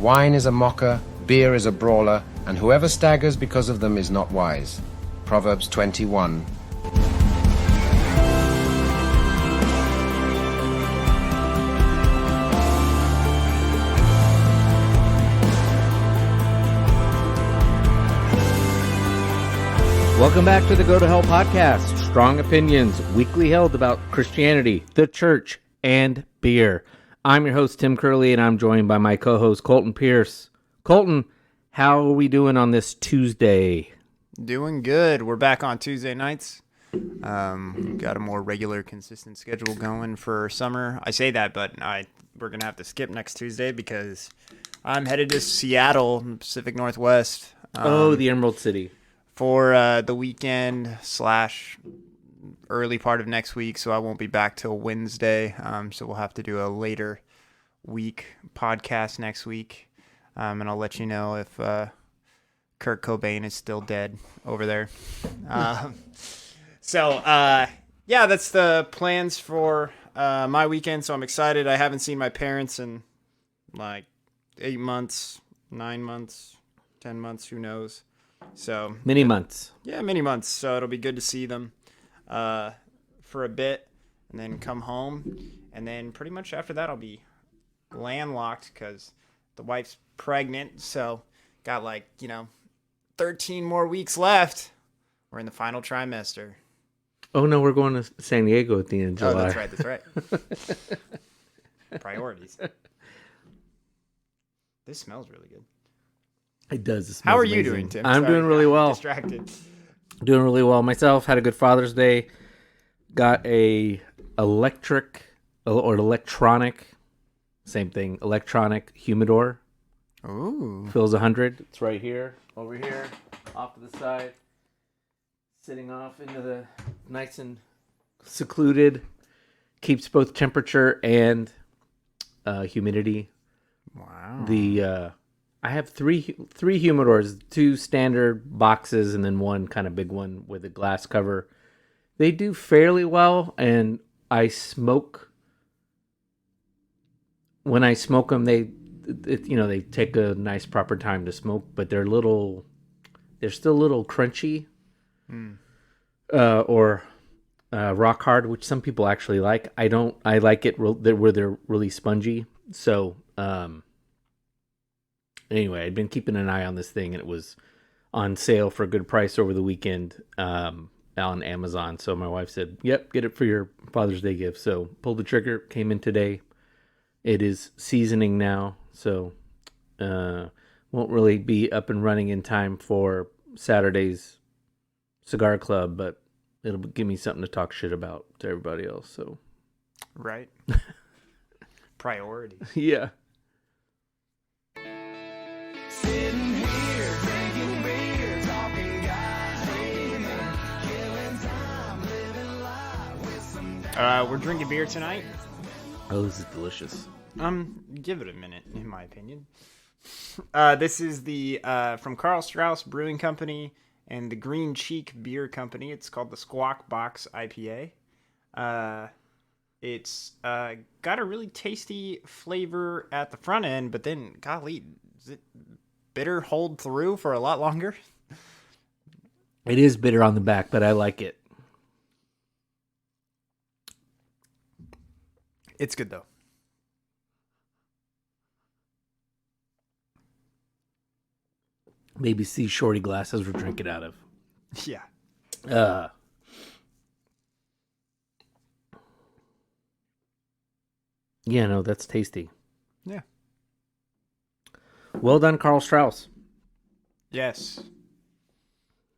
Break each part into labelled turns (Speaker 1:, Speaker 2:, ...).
Speaker 1: Wine is a mocker, beer is a brawler, and whoever staggers because of them is not wise. Proverbs 21.
Speaker 2: Welcome back to the Go to Hell podcast. Strong opinions, weekly held about Christianity, the church, and beer. I'm your host, Tim Curley, and I'm joined by my co-host, Colton Pierce. Colton, how are we doing on this Tuesday?
Speaker 3: Doing good. We're back on Tuesday nights. Got a more regular, consistent schedule going for summer. I say that, but we're going to have to skip next Tuesday because I'm headed to Seattle, Pacific Northwest.
Speaker 2: The Emerald City.
Speaker 3: For the weekend / early part of next week, so I won't be back till Wednesday. So we'll have to do a later week podcast next week, and I'll let you know if Kurt Cobain is still dead over there. Yeah, that's the plans for my weekend. So I'm excited. I haven't seen my parents in like 8 months, 9 months, 10 months, who knows. So
Speaker 2: many months.
Speaker 3: Yeah, many months. So it'll be good to see them for a bit and then come home. And then pretty much after that, I'll be landlocked because the wife's pregnant. So got 13 more weeks left. We're in the final trimester.
Speaker 2: Oh, no, we're going to San Diego at the end of July.
Speaker 3: Oh, that's right. Priorities. This smells really good.
Speaker 2: It does.
Speaker 3: How are
Speaker 2: amazing.
Speaker 3: you doing, Tim?
Speaker 2: I'm doing really well.
Speaker 3: Distracted.
Speaker 2: Doing really well myself. Had a good Father's Day. Got a electronic, same thing, electronic humidor.
Speaker 3: Ooh.
Speaker 2: Fills 100. It's right here, over here, off to the side. Sitting off into the nice and secluded. Keeps both temperature and humidity.
Speaker 3: Wow.
Speaker 2: I have three humidors, 2 standard boxes, and then one kind of big one with a glass cover. They do fairly well, and I smoke. When I smoke them, they take a nice proper time to smoke, but they're still a little crunchy, or rock hard, which some people actually like. I don't. I like it where they're really spongy. So. Anyway, I'd been keeping an eye on this thing, and it was on sale for a good price over the weekend on Amazon. So my wife said, yep, get it for your Father's Day gift. So pulled the trigger, came in today. It is seasoning now, so won't really be up and running in time for Saturday's cigar club, but it'll give me something to talk shit about to everybody else. So,
Speaker 3: Right. Priorities.
Speaker 2: Yeah.
Speaker 4: Sitting here, drinking beer, talking guys, dreaming, killing time, living life with some
Speaker 3: We're drinking beer tonight.
Speaker 2: Oh, this is delicious.
Speaker 3: Give it a minute, in my opinion. This is the from Karl Strauss Brewing Company and the Green Cheek Beer Company. It's called the Squawk Box IPA. It's got a really tasty flavor at the front end, but then, golly, does it bitter hold through for a lot longer?
Speaker 2: It is bitter on the back, but I like it.
Speaker 3: It's good, though.
Speaker 2: Maybe see shorty glasses we're drinking out of.
Speaker 3: Yeah.
Speaker 2: Yeah, no, that's tasty.
Speaker 3: Yeah.
Speaker 2: Well done, Karl Strauss.
Speaker 3: Yes.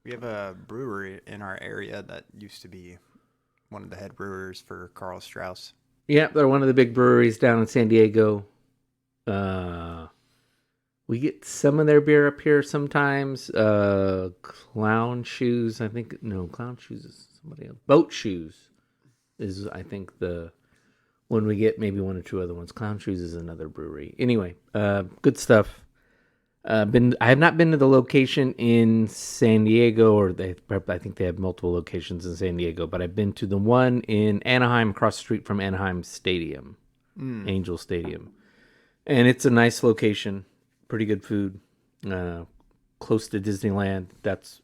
Speaker 3: We have a brewery in our area that used to be one of the head brewers for Karl Strauss.
Speaker 2: Yeah, they're one of the big breweries down in San Diego. We get some of their beer up here sometimes. Clown Shoes, I think. No, Clown Shoes is somebody else. Boat Shoes is, I think, the one we get. Maybe one or two other ones. Clown Shoes is another brewery. Anyway, good stuff. I have not been to the location in San Diego, or I think they have multiple locations in San Diego, but I've been to the one in Anaheim, across the street from Anaheim Stadium, Angel Stadium, and it's a nice location. pretty good food. Close to Disneyland. That's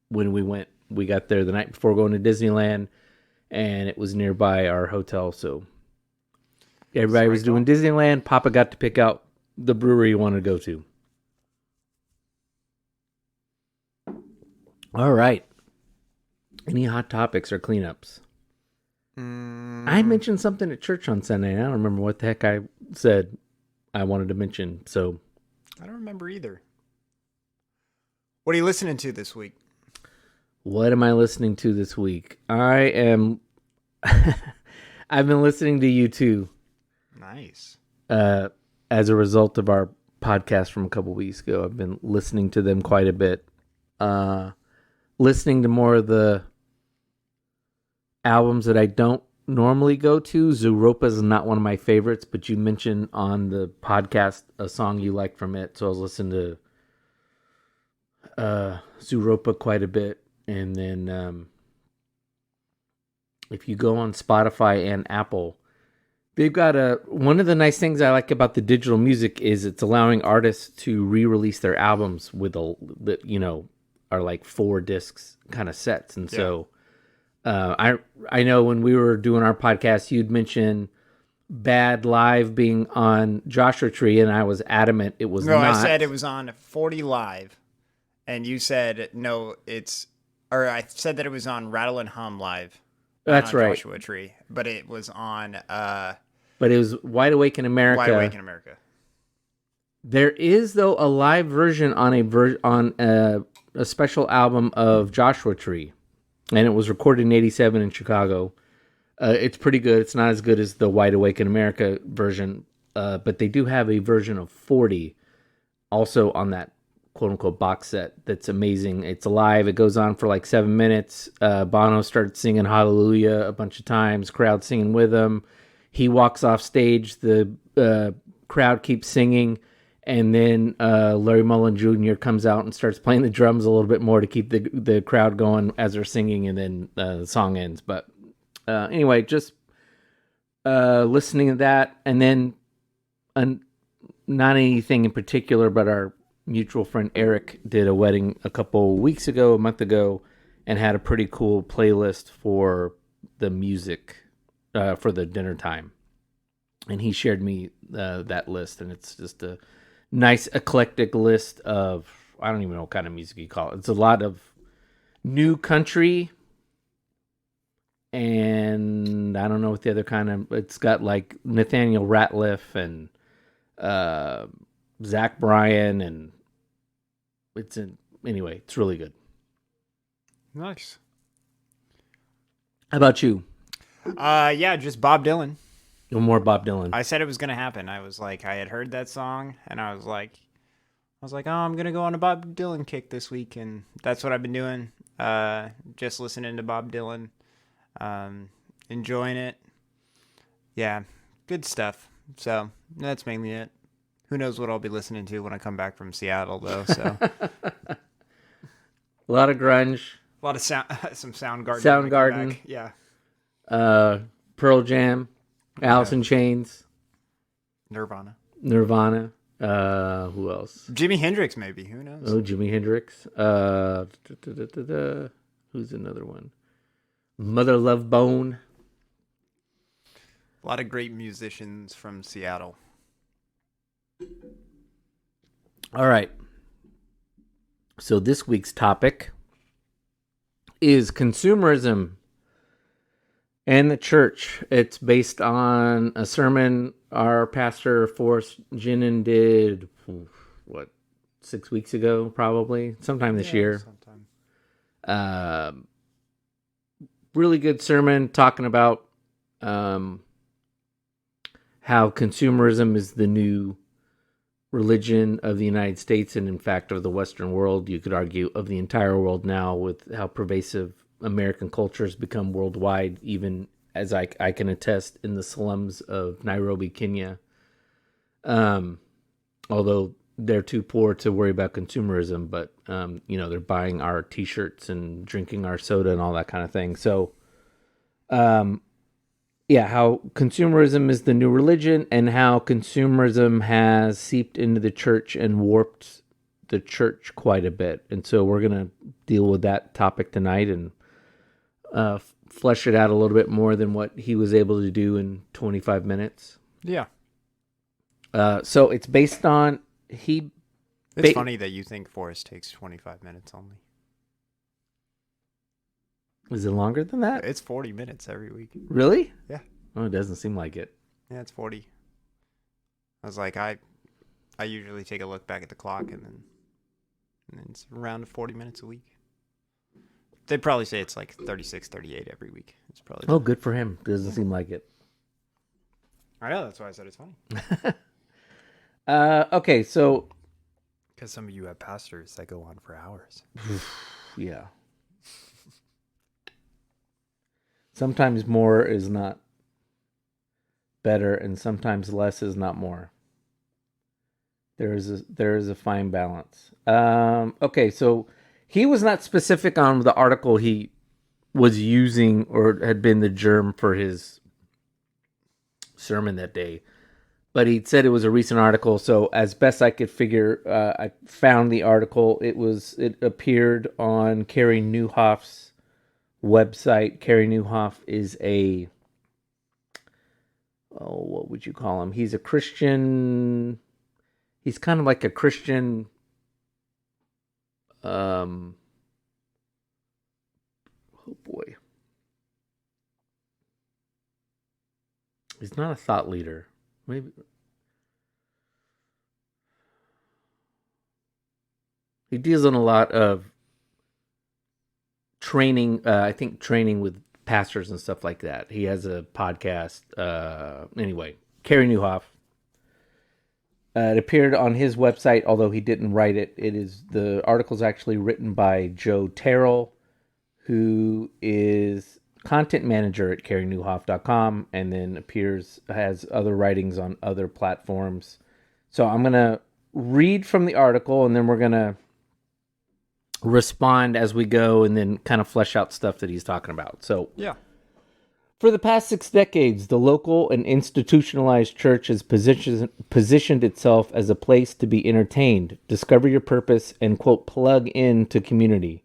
Speaker 2: when we went. We got there the night before going to Disneyland, and it was nearby our hotel. So everybody was doing Disneyland. Papa got to pick out the brewery he wanted to go to. All right. Any hot topics or cleanups? I mentioned something at church on Sunday. I don't remember what the heck I said I wanted to mention. So
Speaker 3: I don't remember either. What are you listening to this week?
Speaker 2: what am I listening to this week? I've been listening to U2.
Speaker 3: Nice.
Speaker 2: As a result of our podcast from a couple weeks ago. I've been listening to them quite a bit. Listening to more of the albums that I don't normally go to. Zooropa is not one of my favorites, but you mentioned on the podcast a song you liked from it, so I was listening to Zooropa quite a bit. And then if you go on Spotify and Apple, they've got one of the nice things I like about the digital music is it's allowing artists to re-release their albums with are like 4 discs kind of sets. And so I know when we were doing our podcast, you'd mentioned Bad Live being on Joshua Tree, and I was adamant it was not.
Speaker 3: No, I said it was on 40 Live, and you said no, I said that it was on Rattle and Hum Live.
Speaker 2: That's
Speaker 3: on
Speaker 2: right.
Speaker 3: Joshua Tree, but it was on
Speaker 2: but it was Wide Awake in America.
Speaker 3: Wide Awake in America.
Speaker 2: There is though a live version on a special album of Joshua Tree, and it was recorded in '87 in Chicago. It's pretty good. It's not as good as the Wide Awake in America version, but they do have a version of 40 also on that quote-unquote box set that's amazing. It's live. It goes on for like 7 minutes. Bono starts singing Hallelujah a bunch of times, crowd singing with him. He walks off stage, the crowd keeps singing, and then Larry Mullen Jr. comes out and starts playing the drums a little bit more to keep the crowd going as they're singing, and then the song ends. But anyway, just listening to that, and then not anything in particular, but our mutual friend Eric did a wedding a month ago, and had a pretty cool playlist for the music for the dinner time. And he shared me that list, and it's just a nice eclectic list of, I don't even know what kind of music you call it. It's a lot of new country, and I don't know what the other kind of, it's got like Nathaniel Rateliff and Zach Bryan, and anyway, it's really good.
Speaker 3: Nice.
Speaker 2: How about you?
Speaker 3: Yeah, just Bob Dylan.
Speaker 2: No more Bob Dylan.
Speaker 3: I said it was gonna happen. I was like, I had heard that song, and I was like, oh, I'm gonna go on a Bob Dylan kick this week, and that's what I've been doing. Just listening to Bob Dylan, enjoying it. Yeah, good stuff. So that's mainly it. Who knows what I'll be listening to when I come back from Seattle, though. So
Speaker 2: a lot of grunge.
Speaker 3: a lot of sound, some Soundgarden.
Speaker 2: Soundgarden.
Speaker 3: Yeah.
Speaker 2: Pearl Jam, Alice in Chains,
Speaker 3: Nirvana.
Speaker 2: Who else?
Speaker 3: Jimi Hendrix, maybe. Who knows?
Speaker 2: Oh, Jimi Hendrix. Who's another one? Mother Love Bone.
Speaker 3: A lot of great musicians from Seattle.
Speaker 2: All right. So this week's topic is consumerism and the church. It's based on a sermon our pastor Forrest Jenin did, 6 weeks ago, probably sometime this year.
Speaker 3: Sometime.
Speaker 2: Really good sermon talking about how consumerism is the new religion of the United States, and in fact of the Western world. You could argue of the entire world now, with how pervasive American culture has become worldwide, even as I can attest in the slums of Nairobi, Kenya. Although they're too poor to worry about consumerism, but they're buying our t-shirts and drinking our soda and all that kind of thing. So yeah, how consumerism is the new religion and how consumerism has seeped into the church and warped the church quite a bit. And so we're going to deal with that topic tonight and flesh it out a little bit more than what he was able to do in 25 minutes.
Speaker 3: Yeah.
Speaker 2: So it's based on
Speaker 3: It's funny that you think Forrest takes 25 minutes only.
Speaker 2: Is it longer than that?
Speaker 3: It's 40 minutes every week.
Speaker 2: Really?
Speaker 3: Yeah.
Speaker 2: Oh, it doesn't seem like it.
Speaker 3: Yeah, it's 40. I was like, I usually take a look back at the clock and then it's around 40 minutes a week. They'd probably say it's like 36, 38 every week. It's probably.
Speaker 2: Oh, good for him. Doesn't seem like it.
Speaker 3: I know, that's why I said it's funny.
Speaker 2: Okay, so
Speaker 5: Because some of you have pastors that go on for hours.
Speaker 2: yeah. Sometimes more is not better, and sometimes less is not more. There is a fine balance. Okay, so he was not specific on the article he was using or had been the germ for his sermon that day, but he said it was a recent article. So as best I could figure, I found the article. It appeared on Carey Nieuwhof's website. Carey Nieuwhof is what would you call him? He's a Christian. He's kind of like a Christian. Oh boy. He's not a thought leader. Maybe. He deals in a lot of training, I think training with pastors and stuff like that. He has a podcast. Anyway, Carey Nieuwhof. It appeared on his website, although he didn't write it. The article's actually written by Joe Terrell, who is content manager at careynieuwhof.com, and then has other writings on other platforms. So I'm going to read from the article, and then we're going to respond as we go, and then kind of flesh out stuff that he's talking about. So
Speaker 3: Yeah.
Speaker 2: for the past 6 decades, the local and institutionalized church has positioned itself as a place to be entertained, discover your purpose, and, quote, plug into community.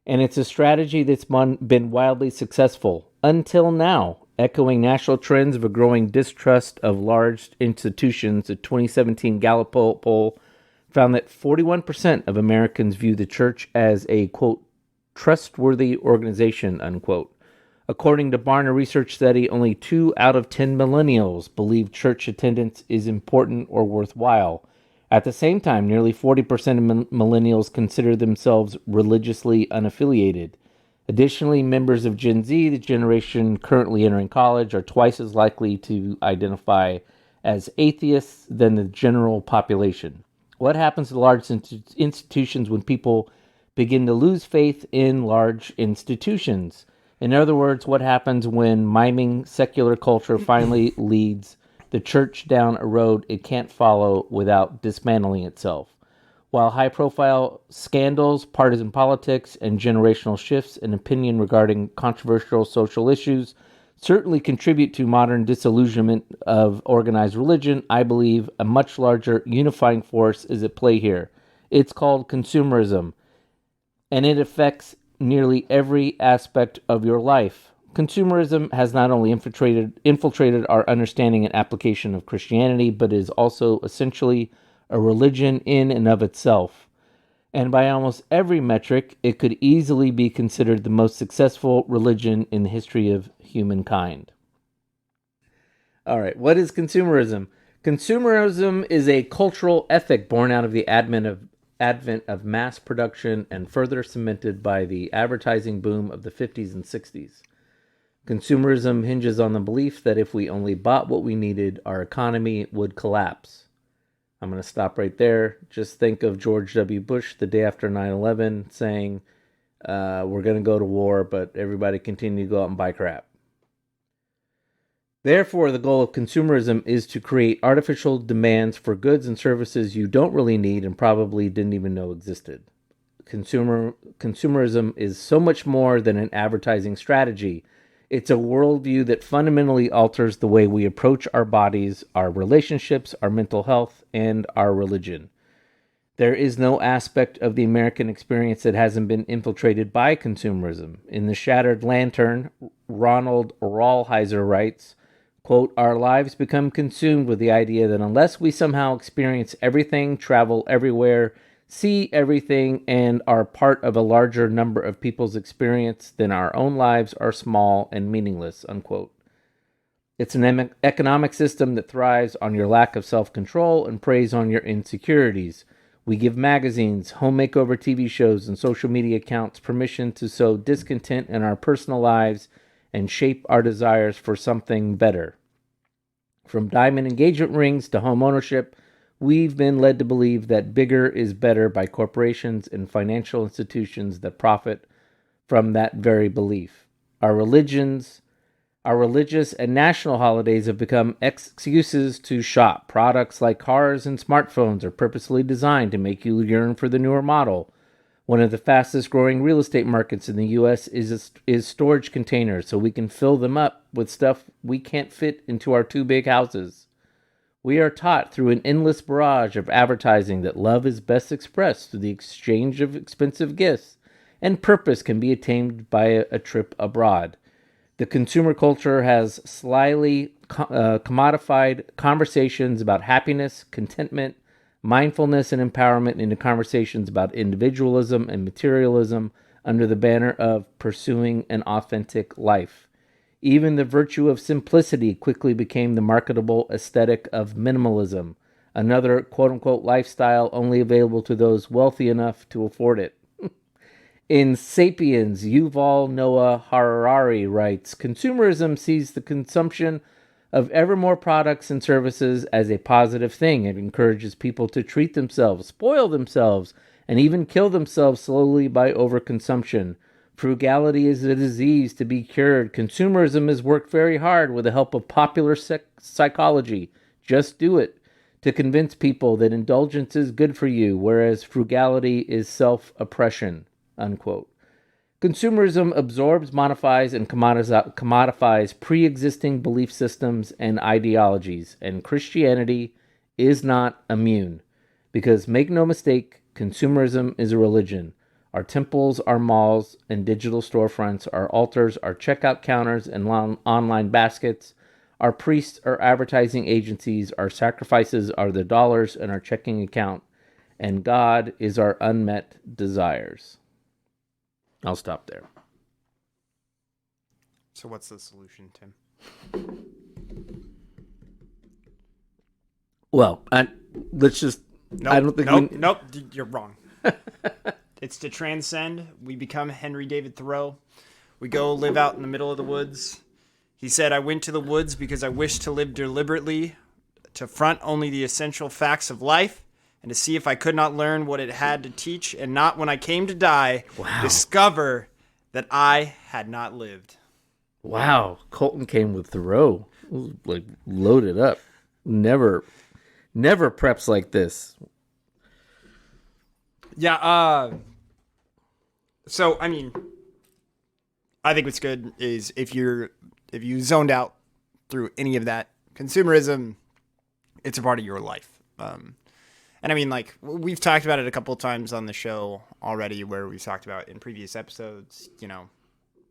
Speaker 2: And it's a strategy that's been wildly successful until now, echoing national trends of a growing distrust of large institutions. A 2017 Gallup poll found that 41% of Americans view the church as a, quote, trustworthy organization, unquote. According to Barna Research study, only 2 out of 10 millennials believe church attendance is important or worthwhile. At the same time, nearly 40% of millennials consider themselves religiously unaffiliated. Additionally, members of Gen Z, the generation currently entering college, are twice as likely to identify as atheists than the general population. What happens to large institutions when people begin to lose faith in large institutions? In other words, what happens when miming secular culture finally leads the church down a road it can't follow without dismantling itself? While high-profile scandals, partisan politics, and generational shifts in opinion regarding controversial social issues certainly contribute to modern disillusionment of organized religion, I believe a much larger unifying force is at play here. It's called consumerism, and it affects nearly every aspect of your life. Consumerism has not only infiltrated our understanding and application of Christianity, but is also essentially a religion in and of itself. And by almost every metric, it could easily be considered the most successful religion in the history of humankind. All right, what is consumerism? Consumerism is a cultural ethic born out of the advent of mass production and further cemented by the advertising boom of the 50s and 60s. Consumerism hinges on the belief that if we only bought what we needed, our economy would collapse. I'm going to stop right there. Just think of George W. Bush the day after 9/11 saying, we're going to go to war, but everybody continue to go out and buy crap. Therefore, the goal of consumerism is to create artificial demands for goods and services you don't really need and probably didn't even know existed. Consumerism is so much more than an advertising strategy. It's a worldview that fundamentally alters the way we approach our bodies, our relationships, our mental health, and our religion. There is no aspect of the American experience that hasn't been infiltrated by consumerism. In The Shattered Lantern, Ronald Rollheiser writes, quote, "Our lives become consumed with the idea that unless we somehow experience everything, travel everywhere, see everything, and are part of a larger number of people's experience, then our own lives are small and meaningless," unquote. It's an economic system that thrives on your lack of self-control and preys on your insecurities. We give magazines, home makeover TV shows, and social media accounts permission to sow discontent in our personal lives and shape our desires for something better. From diamond engagement rings to home ownership, we've been led to believe that bigger is better by corporations and financial institutions that profit from that very belief. Our religious and national holidays have become excuses to shop. Products like cars and smartphones are purposely designed to make you yearn for the newer model. One of the fastest growing real estate markets in the U.S. is storage containers, so we can fill them up with stuff we can't fit into our two big houses. We are taught through an endless barrage of advertising that love is best expressed through the exchange of expensive gifts, and purpose can be attained by a trip abroad. The consumer culture has slyly commodified conversations about happiness, contentment, mindfulness, and empowerment into conversations about individualism and materialism under the banner of pursuing an authentic life. Even the virtue of simplicity quickly became the marketable aesthetic of minimalism, another quote-unquote lifestyle only available to those wealthy enough to afford it. In Sapiens, Yuval Noah Harari writes, "Consumerism sees the consumption of ever more products and services as a positive thing. It encourages people to treat themselves, spoil themselves, and even kill themselves slowly by overconsumption. Frugality is a disease to be cured. Consumerism has worked very hard with the help of popular psychology. Just do it. To convince people that indulgence is good for you, whereas frugality is self-oppression," unquote. Consumerism absorbs, modifies, and commodifies pre-existing belief systems and ideologies, and Christianity is not immune. Because make no mistake, consumerism is a religion. Our temples, our malls, and digital storefronts, our altars, our checkout counters, and online baskets, our priests are advertising agencies, our sacrifices are the dollars in our checking account, and God is our unmet desires. I'll stop there.
Speaker 3: So what's the solution, Tim?
Speaker 2: Well, let's just...
Speaker 3: Nope,
Speaker 2: I don't think
Speaker 3: nope, you're wrong. It's to transcend. We become Henry David Thoreau. We go live out in the middle of the woods. He said, "I went to the woods because I wished to live deliberately, to front only the essential facts of life, and to see if I could not learn what it had to teach, and not when I came to die, discover that I had not lived."
Speaker 2: Wow, Colton came with Thoreau. It was like loaded up. Never preps like this.
Speaker 3: Yeah, so, I mean, I think what's good is if you zoned out through any of that consumerism, it's a part of your life. And I mean, like, we've talked about it a couple of times on the show already, where we've talked about in previous episodes, you know,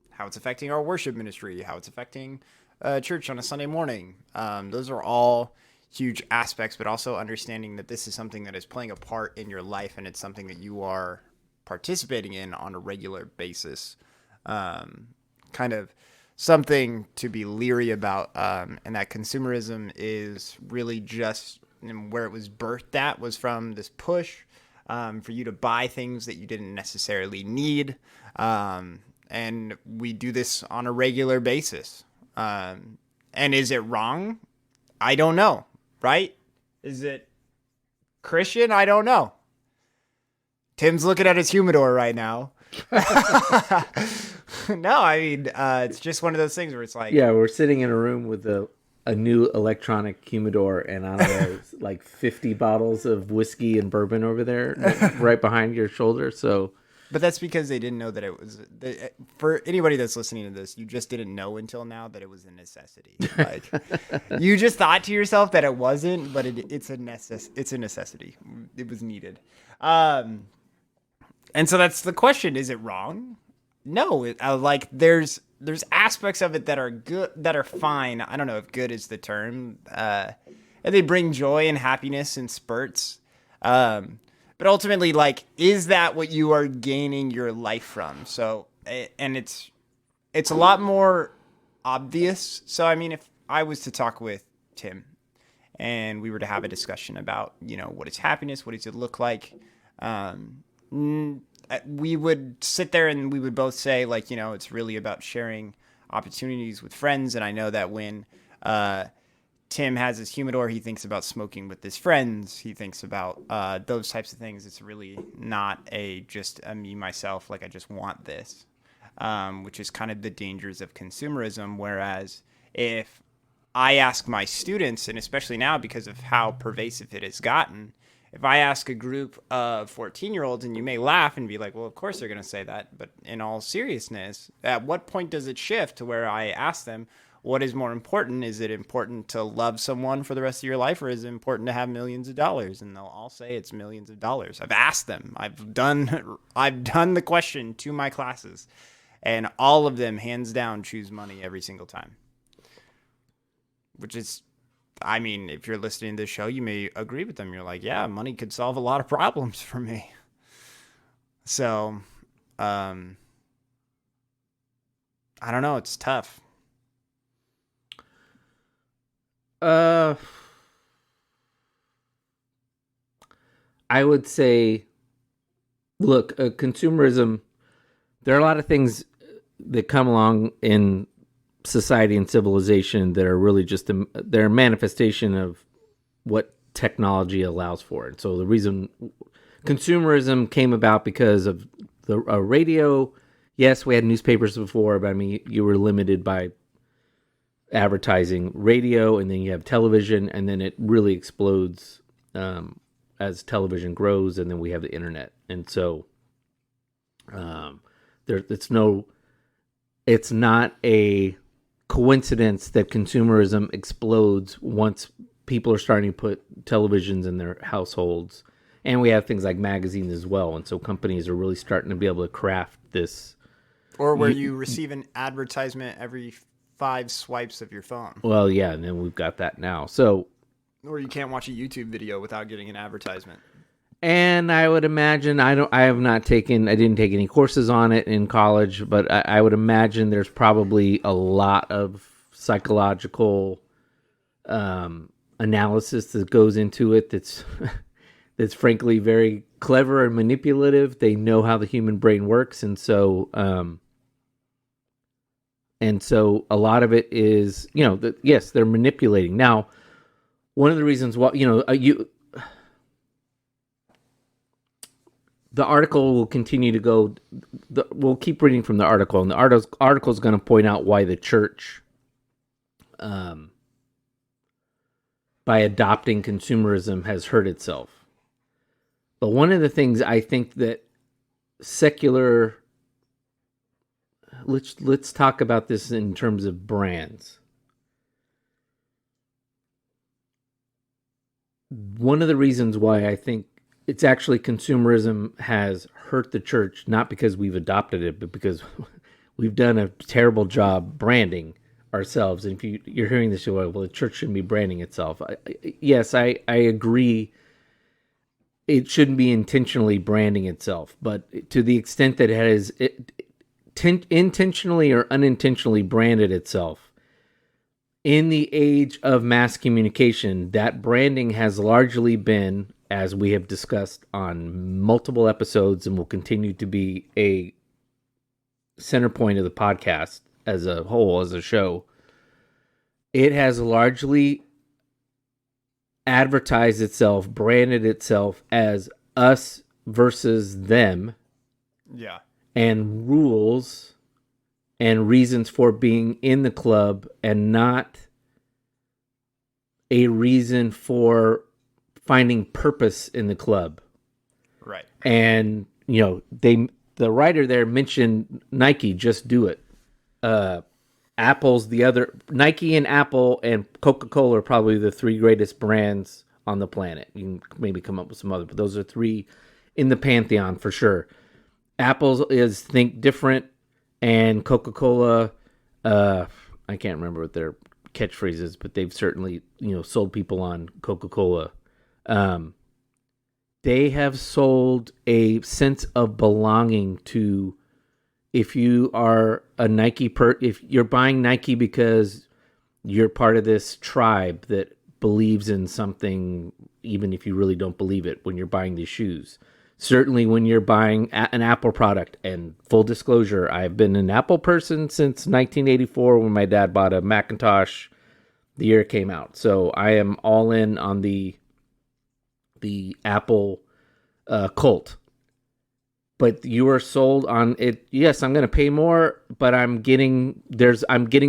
Speaker 3: how it's affecting our worship ministry, how it's affecting church on a Sunday morning. Those are all huge aspects, but also understanding that this is something that is playing a part in your life, and it's something that you are participating in on a regular basis. Kind of something to be leery about, and that consumerism is really just... and where it was birthed at was from this push for you to buy things that you didn't necessarily need. And we do this on a regular basis. And is it wrong? I don't know, right? Is it Christian? I don't know. Tim's looking at his humidor right now. No, I mean, it's just one of those things where it's like...
Speaker 2: Yeah, we're sitting in a room with a new electronic humidor, and I don't know, like 50 bottles of whiskey and bourbon over there, right behind your shoulder. So
Speaker 3: But that's because they didn't know that it was. For anybody that's listening to this, you just didn't know until now that it was a necessity. Like you just thought to yourself that it wasn't, but it's a necessity. It was needed. And so that's the question: is it wrong? No. Like there's aspects of it that are good, that are fine. I don't know if good is the term. And they bring joy and happiness in spurts. But ultimately, like, is that what you are gaining your life from? So, and it's a lot more obvious. So, I mean, if I was to talk with Tim and we were to have a discussion about, what is happiness? What does it look like? We would sit there and we would both say, like, it's really about sharing opportunities with friends. And I know that when, Tim has his humidor, he thinks about smoking with his friends. He thinks about those types of things. It's really not just a me, myself, like I just want this, which is kind of the dangers of consumerism. Whereas if I ask my students, and especially now because of how pervasive it has gotten, if I ask a group of 14-year-olds, and you may laugh and be like, well, of course they're going to say that. But in all seriousness, at what point does it shift to where I ask them, what is more important? Is it important to love someone for the rest of your life, or is it important to have millions of dollars? And they'll all say it's millions of dollars. I've asked them. I've done the question to my classes, and all of them, hands down, choose money every single time. Which is, I mean, if you're listening to this show, you may agree with them. You're like, yeah, money could solve a lot of problems for me. So, I don't know. It's tough.
Speaker 2: I would say, look, consumerism, there are a lot of things that come along in society and civilization that are really just they're a manifestation of what technology allows for. And so the reason consumerism came about because of the radio. Yes, we had newspapers before, but I mean, you were limited by advertising, radio, and then you have television, and then it really explodes as television grows, and then we have the internet. And so it's not a coincidence that consumerism explodes once people are starting to put televisions in their households. And we have things like magazines as well. And so companies are really starting to be able to craft this.
Speaker 3: Or where you receive an advertisement every 5 swipes of your phone.
Speaker 2: Well, yeah, and then we've got that now. So,
Speaker 3: or you can't watch a YouTube video without getting an advertisement.
Speaker 2: And I would imagine I didn't take any courses on it in college, but I would imagine there's probably a lot of psychological analysis that goes into it. That's frankly very clever and manipulative. They know how the human brain works, and so a lot of it is, yes, they're manipulating. Now, one of the reasons why, the article will continue to go, we'll keep reading from the article, and the article is going to point out why the church, by adopting consumerism, has hurt itself. But one of the things I think that secular, let's talk about this in terms of brands. One of the reasons why I think it's actually consumerism has hurt the church, not because we've adopted it, but because we've done a terrible job branding ourselves. And if you're hearing this, you're like, well, the church shouldn't be branding itself. Yes, I agree. It shouldn't be intentionally branding itself, but to the extent that it has intentionally or unintentionally branded itself, in the age of mass communication, that branding has largely been, as we have discussed on multiple episodes and will continue to be a center point of the podcast as a whole, as a show, it has largely advertised itself, branded itself as us versus them.
Speaker 3: Yeah.
Speaker 2: And rules and reasons for being in the club, and not a reason for finding purpose in the club.
Speaker 3: Right.
Speaker 2: And, the writer there mentioned Nike. Just do it. Apple's the other. Nike and Apple and Coca-Cola are probably the three greatest brands on the planet. You can maybe come up with some other, but those are three in the pantheon for sure. Apple's is Think Different, and Coca-Cola, I can't remember what their catchphrase is, but they've certainly, sold people on Coca-Cola. They have sold a sense of belonging to, if you are a Nike if you're buying Nike because you're part of this tribe that believes in something, even if you really don't believe it when you're buying these shoes. Certainly when you're buying an Apple product, and full disclosure, I've been an Apple person since 1984 when my dad bought a Macintosh the year it came out. So I am all in on the Apple cult. But you are sold on it. Yes, I'm going to pay more, but I'm getting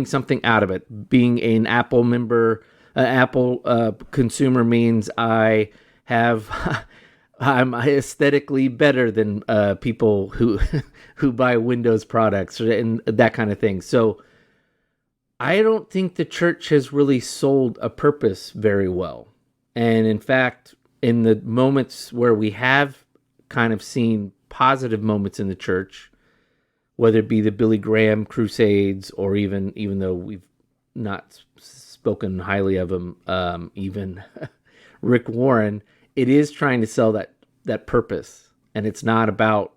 Speaker 2: something out of it. Being an Apple member, Apple consumer means I'm aesthetically better than people who buy Windows products and that kind of thing. So I don't think the church has really sold a purpose very well. And in fact, in the moments where we have kind of seen positive moments in the church, whether it be the Billy Graham crusades, or even though we've not spoken highly of him, even Rick Warren, it is trying to sell that purpose. And it's not about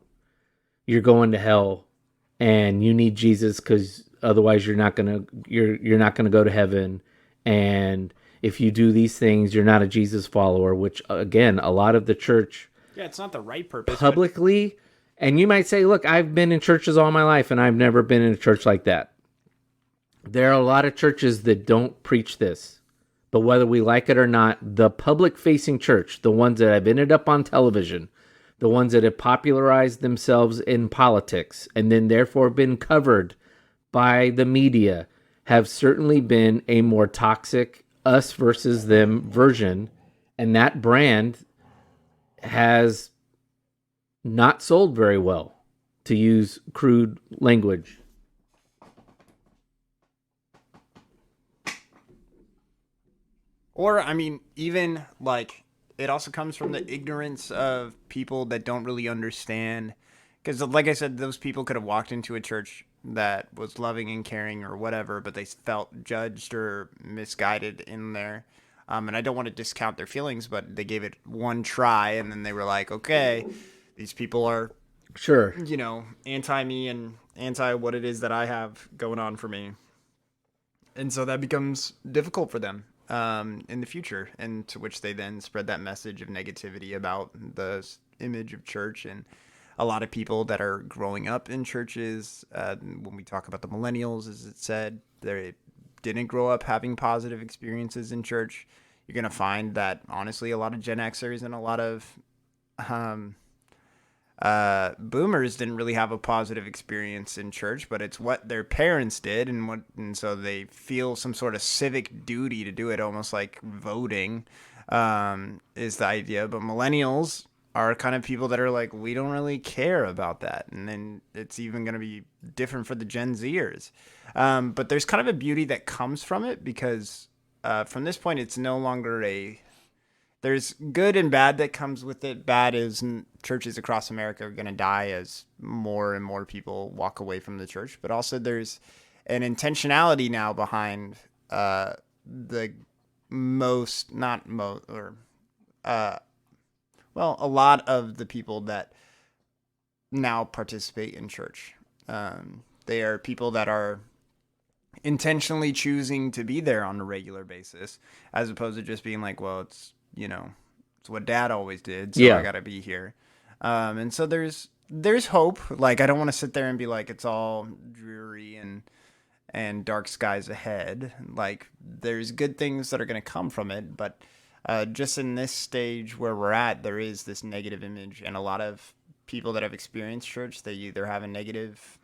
Speaker 2: you're going to hell and you need Jesus because otherwise you're not gonna go to heaven. And if you do these things, you're not a Jesus follower, which again, a lot of the church,
Speaker 3: Yeah, it's not the right purpose.
Speaker 2: publicly, and you might say, look, I've been in churches all my life and I've never been in a church like that. There are a lot of churches that don't preach this, but whether we like it or not, the public-facing church, the ones that have ended up on television, the ones that have popularized themselves in politics and then therefore been covered by the media, have certainly been a more toxic us versus them version, and that brand has not sold very well, to use crude language.
Speaker 3: Or, I mean, even, like, it also comes from the ignorance of people that don't really understand. Because, like I said, those people could have walked into a church that was loving and caring or whatever, but they felt judged or misguided in there. And I don't want to discount their feelings, but they gave it one try, and then they were like, okay, these people are,
Speaker 2: Sure.
Speaker 3: anti me and anti what it is that I have going on for me. And so that becomes difficult for them in the future, and to which they then spread that message of negativity about the image of church. And a lot of people that are growing up in churches, when we talk about the millennials, as it said, they didn't grow up having positive experiences in church. You're going to find that, honestly, a lot of Gen Xers and a lot of boomers didn't really have a positive experience in church, but it's what their parents did, and so they feel some sort of civic duty to do it, almost like voting is the idea. But millennials are kind of people that are like, we don't really care about that. And then it's even going to be different for the Gen Zers. But there's kind of a beauty that comes from it, because from this point, it's no longer there's good and bad that comes with it. Bad is churches across America are going to die as more and more people walk away from the church. But also there's an intentionality now behind a lot of the people that now participate in church. They are people that are intentionally choosing to be there on a regular basis, as opposed to just being like, well, it's what dad always did, so I gotta be here. And so there's hope. Like, I don't want to sit there and be like, it's all dreary and dark skies ahead. Like, there's good things that are going to come from it, but just in this stage where we're at, there is this negative image, and a lot of people that have experienced church, they either have a negative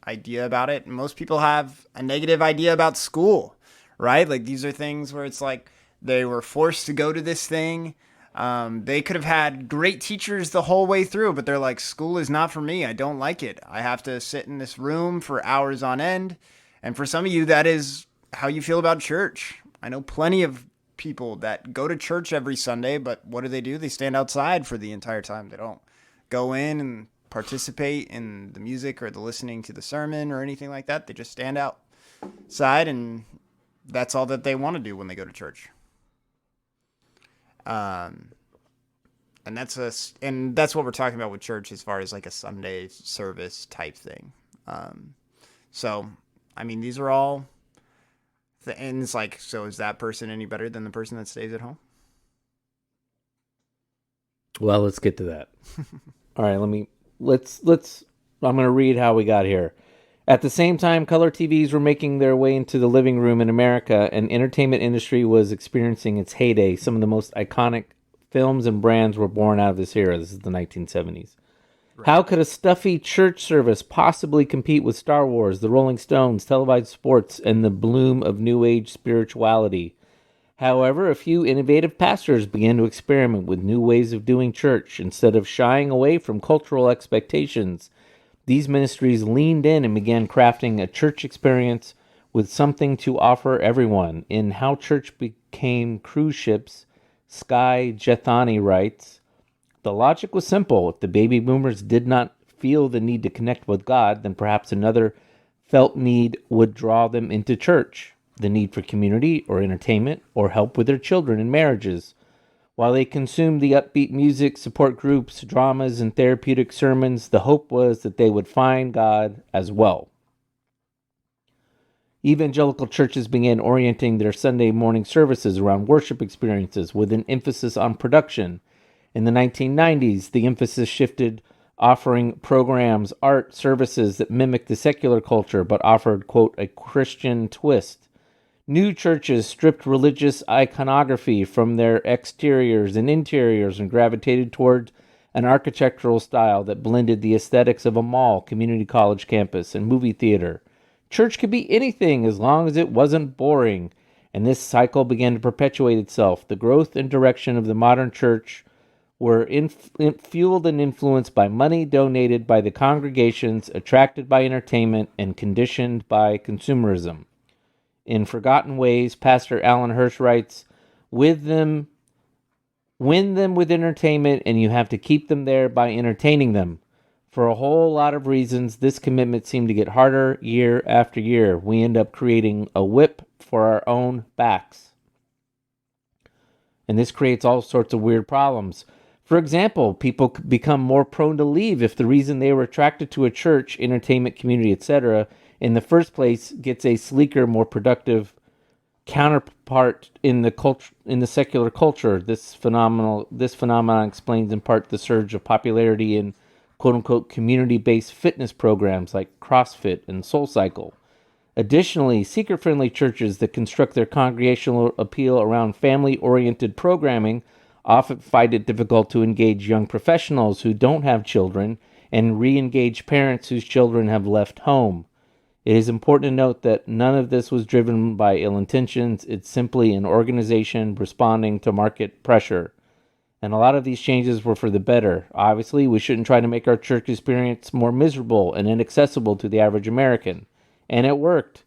Speaker 3: idea about it. Most people have a negative idea about school, right? Like, these are things where it's like they were forced to go to this thing. They could have had great teachers the whole way through, but they're like, school is not for me. I don't like it. I have to sit in this room for hours on end. And for some of you, that is how you feel about church. I know plenty of people that go to church every Sunday, but what do? They stand outside for the entire time. They don't go in and participate in the music or the listening to the sermon or anything like that. They just stand outside, and that's all that they want to do when they go to church. And that's what we're talking about with church as far as like a Sunday service type thing. So, I mean, these are all and it's like, so is that person any better than the person that stays at home?
Speaker 2: Well, let's get to that. All right, let's I'm going to read how we got here. At the same time, color TVs were making their way into the living room in America, and entertainment industry was experiencing its heyday. Some of the most iconic films and brands were born out of this era. This is the 1970s. Right. How could a stuffy church service possibly compete with Star Wars, the Rolling Stones, televised sports, and the bloom of New Age spirituality? However, a few innovative pastors began to experiment with new ways of doing church. Instead of shying away from cultural expectations, these ministries leaned in and began crafting a church experience with something to offer everyone. In How Church Became Cruise Ships, Sky Jethani writes, the logic was simple. If the baby boomers did not feel the need to connect with God, then perhaps another felt need would draw them into church. The need for community or entertainment or help with their children and marriages. While they consumed the upbeat music, support groups, dramas, and therapeutic sermons, the hope was that they would find God as well. Evangelical churches began orienting their Sunday morning services around worship experiences with an emphasis on production. In the 1990s, the emphasis shifted, offering programs, art, services that mimicked the secular culture but offered, quote, a Christian twist. New churches stripped religious iconography from their exteriors and interiors and gravitated toward an architectural style that blended the aesthetics of a mall, community college campus, and movie theater. Church could be anything as long as it wasn't boring, and this cycle began to perpetuate itself. The growth and direction of the modern church were fueled and influenced by money donated by the congregations, attracted by entertainment, and conditioned by consumerism. In Forgotten Ways, Pastor Alan Hirsch writes, win them with entertainment, and you have to keep them there by entertaining them. For a whole lot of reasons, this commitment seemed to get harder year after year. We end up creating a whip for our own backs. And this creates all sorts of weird problems. For example, people become more prone to leave if the reason they were attracted to a church, entertainment, community, etc., in the first place gets a sleeker, more productive counterpart in the secular culture. This phenomenon explains in part the surge of popularity in quote-unquote community-based fitness programs like CrossFit and SoulCycle. Additionally, seeker-friendly churches that construct their congregational appeal around family-oriented programming often find it difficult to engage young professionals who don't have children and re-engage parents whose children have left home. It is important to note that none of this was driven by ill intentions. It's simply an organization responding to market pressure. And a lot of these changes were for the better. Obviously, we shouldn't try to make our church experience more miserable and inaccessible to the average American. And it worked.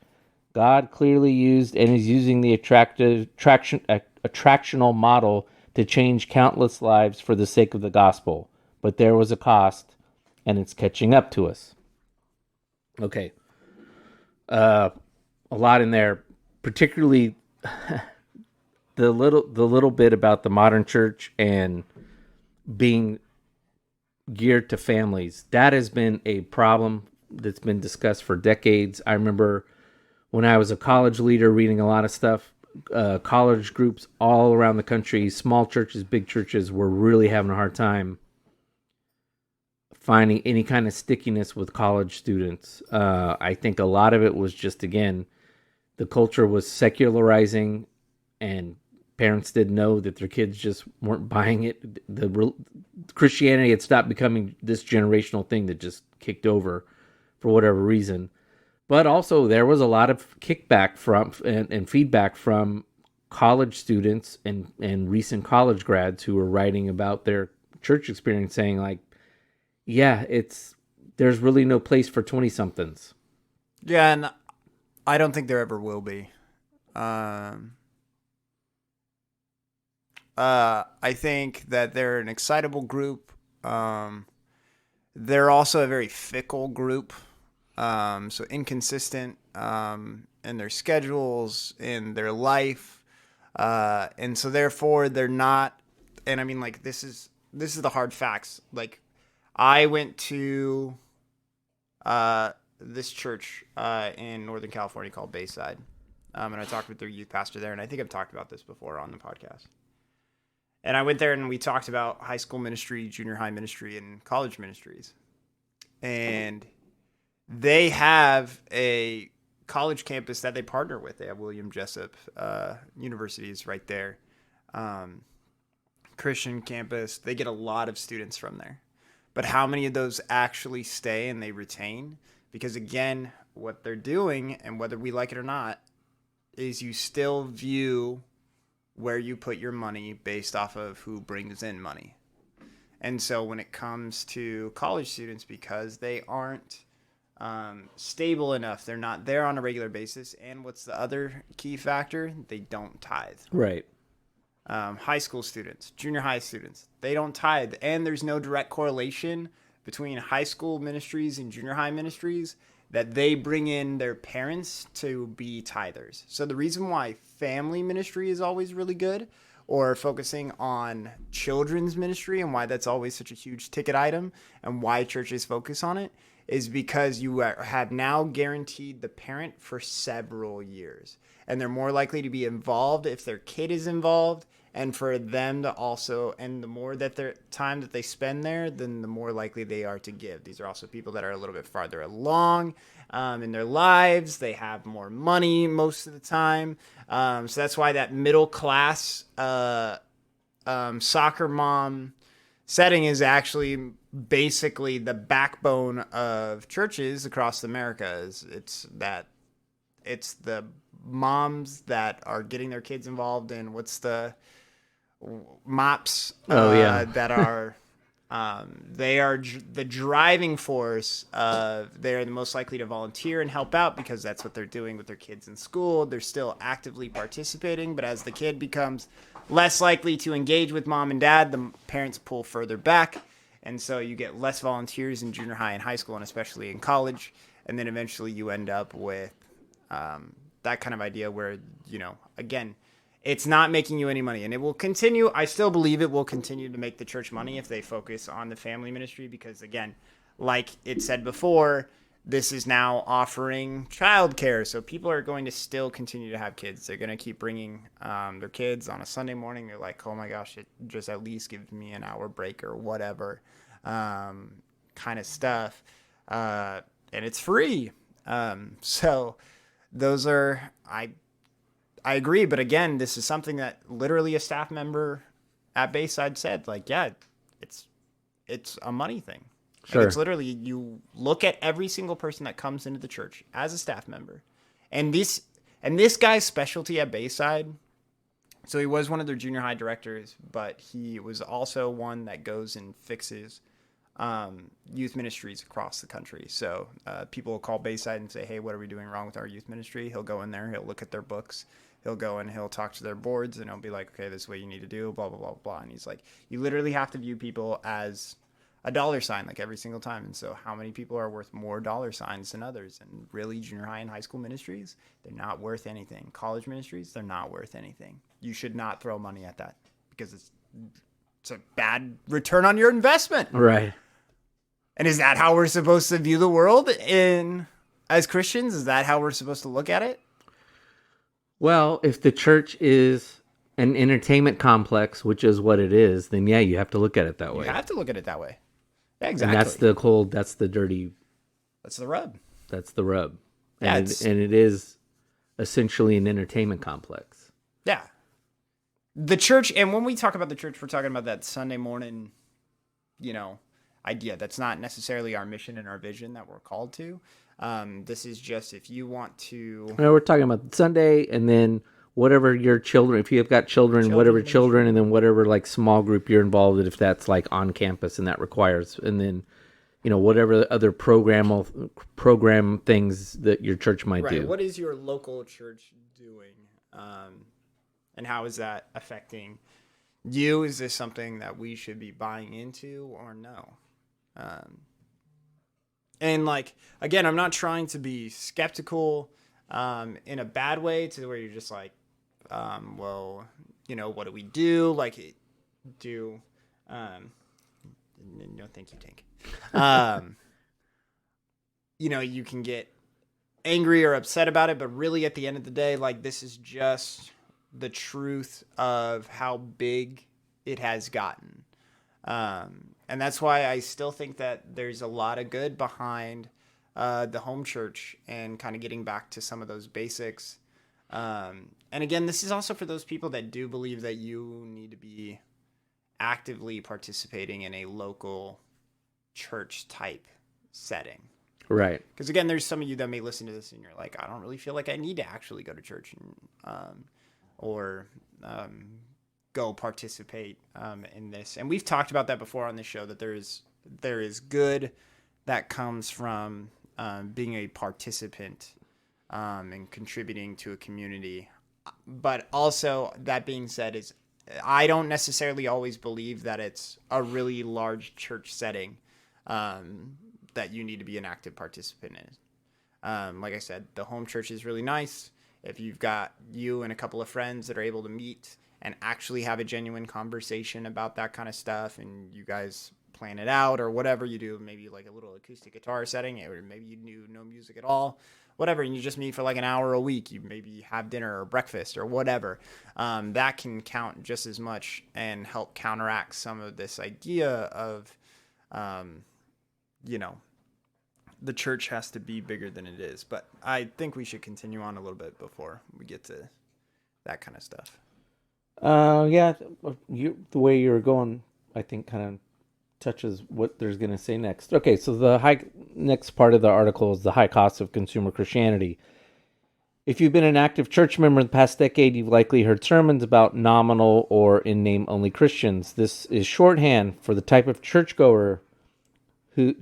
Speaker 2: God clearly used and is using the attractional model to change countless lives for the sake of the gospel. But there was a cost, and it's catching up to us. Okay. A lot in there, particularly the little bit about the modern church and being geared to families. That has been a problem that's been discussed for decades. I remember when I was a college leader reading a lot of stuff, college groups all around the country, small churches, big churches, were really having a hard time finding any kind of stickiness with college students. I think a lot of it was just, again, the culture was secularizing, and parents didn't know that their kids just weren't buying it. Christianity had stopped becoming this generational thing that just kicked over for whatever reason. But also there was a lot of kickback from and feedback from college students and recent college grads who are writing about their church experience, saying like, yeah, there's really no place for 20-somethings.
Speaker 3: Yeah, and I don't think there ever will be. I think that they're an excitable group. They're also a very fickle group, so inconsistent in their schedules, in their life, and so therefore they're not. And I mean, like this is the hard facts. Like I went to this church in Northern California called Bayside, and I talked with their youth pastor there, and I think I've talked about this before on the podcast. And I went there and we talked about high school ministry, junior high ministry, and college ministries. And they have a college campus that they partner with. They have William Jessup universities right there. Christian campus. They get a lot of students from there. But how many of those actually stay and they retain? Because again, what they're doing, and whether we like it or not, is you still view where you put your money based off of who brings in money. And so when it comes to college students, because they aren't stable enough, they're not there on a regular basis. And what's the other key factor? They don't tithe.
Speaker 2: Right.
Speaker 3: High school students, junior high students, they don't tithe. And there's no direct correlation between high school ministries and junior high ministries that they bring in their parents to be tithers. So the reason why family ministry is always really good, or focusing on children's ministry and why that's always such a huge ticket item and why churches focus on it, is because you have now guaranteed the parent for several years. And they're more likely to be involved if their kid is involved, and for them to also, and the more that their time that they spend there, then the more likely they are to give. These are also people that are a little bit farther along in their lives. They have more money most of the time. So that's why that middle class soccer mom setting is actually basically the backbone of churches across America. It's the moms that are getting their kids involved in MOPS that are they are the driving force of, they're the most likely to volunteer and help out because that's what they're doing with their kids in school. They're still actively participating, but as the kid becomes less likely to engage with mom and dad, the parents pull further back, and so you get less volunteers in junior high and high school, and especially in college, and then eventually you end up with that kind of idea where, again, it's not making you any money, and it will continue. I still believe it will continue to make the church money if they focus on the family ministry, because again, like it said before, this is now offering childcare, so people are going to still continue to have kids. They're going to keep bringing their kids on a Sunday morning. They're like, oh my gosh, it just at least gives me an hour break or whatever kind of stuff, and it's free. So those are, I agree, but again, this is something that literally a staff member at Bayside said, like, yeah, it's a money thing.
Speaker 2: Sure.
Speaker 3: Like, it's literally, you look at every single person that comes into the church as a staff member. And this guy's specialty at Bayside, so he was one of their junior high directors, but he was also one that goes and fixes youth ministries across the country. So people will call Bayside and say, hey, what are we doing wrong with our youth ministry? He'll go in there, he'll look at their books, he'll go and he'll talk to their boards, and he'll be like, okay, this is what you need to do, blah, blah, blah, blah. And he's like, you literally have to view people as a dollar sign, like every single time. And so how many people are worth more dollar signs than others? And really, junior high and high school ministries, they're not worth anything. College ministries, they're not worth anything. You should not throw money at that because it's a bad return on your investment.
Speaker 2: Right.
Speaker 3: And is that how we're supposed to view the world as Christians? Is that how we're supposed to look at it?
Speaker 2: Well, if the church is an entertainment complex, which is what it is, then yeah, you have to look at it that way.
Speaker 3: You have to look at it that way. Yeah, exactly.
Speaker 2: And that's the dirty.
Speaker 3: That's the rub.
Speaker 2: That's the rub.
Speaker 3: Yeah,
Speaker 2: and it is essentially an entertainment complex.
Speaker 3: Yeah. The church, and when we talk about the church, we're talking about that Sunday morning, idea. That's not necessarily our mission and our vision that we're called to. This is just if you want to.
Speaker 2: We're talking about Sunday, and then whatever your children, if you have got children, whatever
Speaker 3: ministry.
Speaker 2: children, and then whatever like small group you're involved in, if that's like on campus and that requires, and then, whatever other program things that your church might
Speaker 3: Right.
Speaker 2: do.
Speaker 3: What is your local church doing? And how is that affecting you? Is this something that we should be buying into or no? And like, again, I'm not trying to be skeptical in a bad way to where you're just like, well, what do we do? Like, no, thank you, Tank. You can get angry or upset about it, but really at the end of the day, like, this is just the truth of how big it has gotten. And that's why I still think that there's a lot of good behind the home church and kind of getting back to some of those basics. And again, this is also for those people that do believe that you need to be actively participating in a local church type setting.
Speaker 2: Right.
Speaker 3: Because again, there's some of you that may listen to this and you're like, I don't really feel like I need to actually go to church or go participate in this. And we've talked about that before on this show, that there is good that comes from being a participant and contributing to a community. But also, that being said, I don't necessarily always believe that it's a really large church setting that you need to be an active participant in. Like I said, the home church is really nice. If you've got you and a couple of friends that are able to meet and actually have a genuine conversation about that kind of stuff, and you guys plan it out or whatever you do, maybe like a little acoustic guitar setting, or maybe you do no music at all, whatever, and you just meet for like an hour a week, you maybe have dinner or breakfast or whatever, that can count just as much and help counteract some of this idea of, the church has to be bigger than it is. But I think we should continue on a little bit before we get to that kind of stuff.
Speaker 2: Yeah, the way you were going, I think, kind of touches what there's going to say next. Okay, so the next part of the article is the high cost of consumer Christianity. If you've been an active church member in the past decade, you've likely heard sermons about nominal or in-name only Christians. This is shorthand for the type of churchgoers who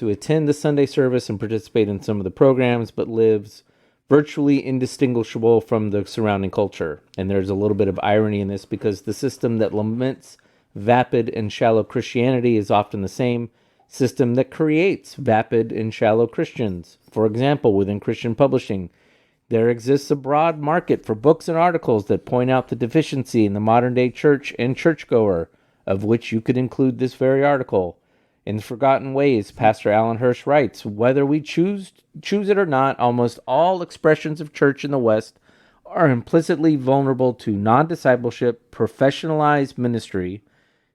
Speaker 2: attend the Sunday service and participate in some of the programs, but lives virtually indistinguishable from the surrounding culture. And there's a little bit of irony in this, because the system that laments vapid and shallow Christianity is often the same system that creates vapid and shallow Christians. For example, within Christian publishing, there exists a broad market for books and articles that point out the deficiency in the modern-day church and churchgoer, of which you could include this very article. In Forgotten Ways, Pastor Alan Hirsch writes, whether we choose it or not, almost all expressions of church in the West are implicitly vulnerable to non-discipleship, professionalized ministry,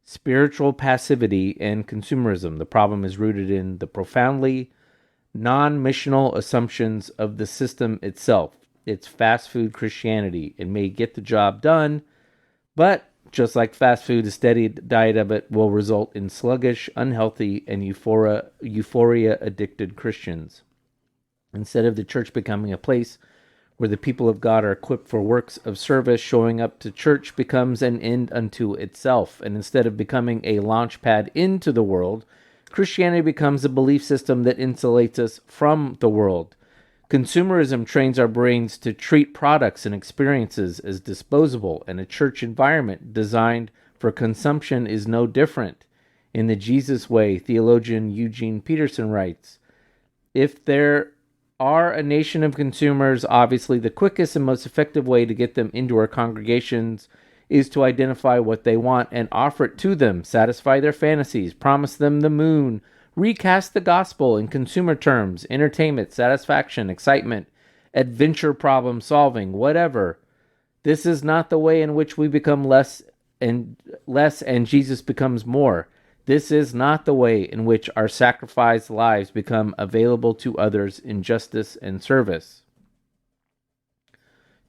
Speaker 2: spiritual passivity, and consumerism. The problem is rooted in the profoundly non-missional assumptions of the system itself. It's fast food Christianity. It may get the job done, but just like fast food, a steady diet of it will result in sluggish, unhealthy, and euphoria-addicted Christians. Instead of the church becoming a place where the people of God are equipped for works of service, showing up to church becomes an end unto itself. And instead of becoming a launch pad into the world, Christianity becomes a belief system that insulates us from the world. Consumerism trains our brains to treat products and experiences as disposable, and a church environment designed for consumption is no different. In the Jesus Way, theologian Eugene Peterson writes, if there are a nation of consumers, obviously the quickest and most effective way to get them into our congregations is to identify what they want and offer it to them, satisfy their fantasies, promise them the moon, recast the gospel in consumer terms, entertainment, satisfaction, excitement, adventure, problem solving, whatever. This is not the way in which we become less and Jesus becomes more. This is not the way in which our sacrificed lives become available to others in justice and service.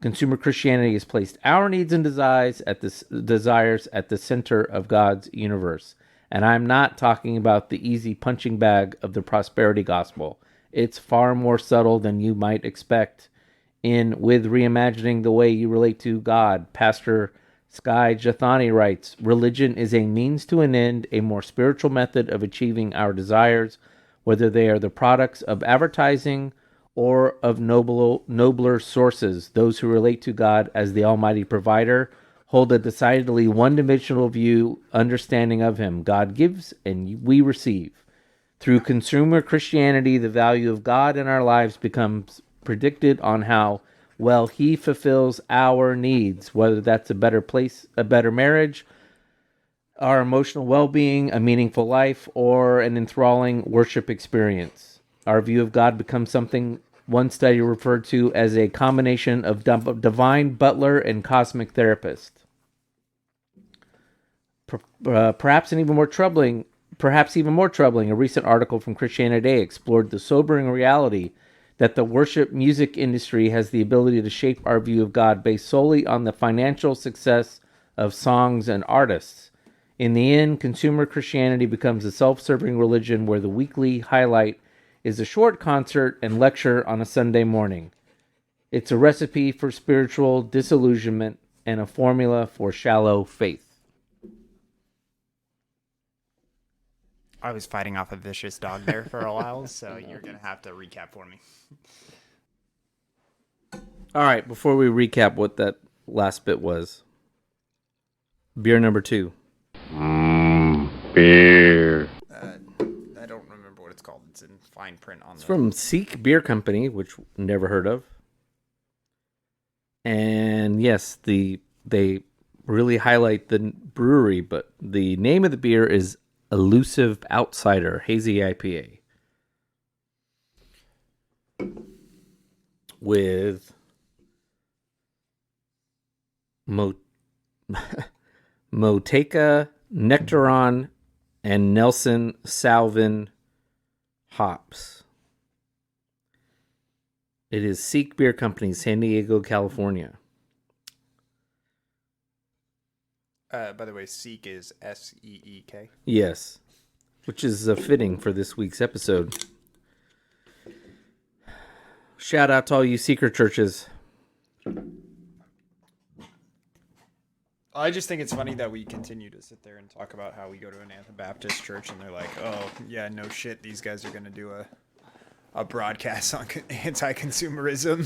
Speaker 2: Consumer Christianity has placed our needs and desires at the center of God's universe. And I'm not talking about the easy punching bag of the prosperity gospel. It's far more subtle than you might expect in With Reimagining the Way You Relate to God, Pastor Sky Jathani writes, religion is a means to an end, a more spiritual method of achieving our desires, whether they are the products of advertising or of nobler sources. Those who relate to God as the Almighty Provider hold a decidedly one-dimensional view, understanding of Him. God gives and we receive. Through consumer Christianity, the value of God in our lives becomes predicted on how well He fulfills our needs, whether that's a better place, a better marriage, our emotional well-being, a meaningful life, or an enthralling worship experience. Our view of God becomes something one study referred to as a combination of divine butler and cosmic therapist. Perhaps even more troubling, a recent article from Christianity Today explored the sobering reality that the worship music industry has the ability to shape our view of God based solely on the financial success of songs and artists. In the end, consumer Christianity becomes a self-serving religion where the weekly highlight is a short concert and lecture on a Sunday morning. It's a recipe for spiritual disillusionment and a formula for shallow faith.
Speaker 3: I was fighting off a vicious dog there for a while, so you're going to have to recap for me.
Speaker 2: All right, before we recap what that last bit was, beer number 2.
Speaker 1: Beer.
Speaker 3: I don't remember what it's called. It's in fine print on
Speaker 2: It's from Seek Beer Company, which never heard of. And yes, they really highlight the brewery, but the name of the beer is Elusive Outsider Hazy IPA. With Moteca, Nectaron, and Nelson Salvin hops. It is Seek Beer Company, San Diego, California.
Speaker 3: By the way, Seek is S-E-E-K.
Speaker 2: Yes, which is fitting for this week's episode. Shout out to all you seeker churches.
Speaker 3: I just think it's funny that we continue to sit there and talk about how we go to an Anabaptist church and they're like, oh, yeah, no shit, these guys are going to do a broadcast on anti-consumerism.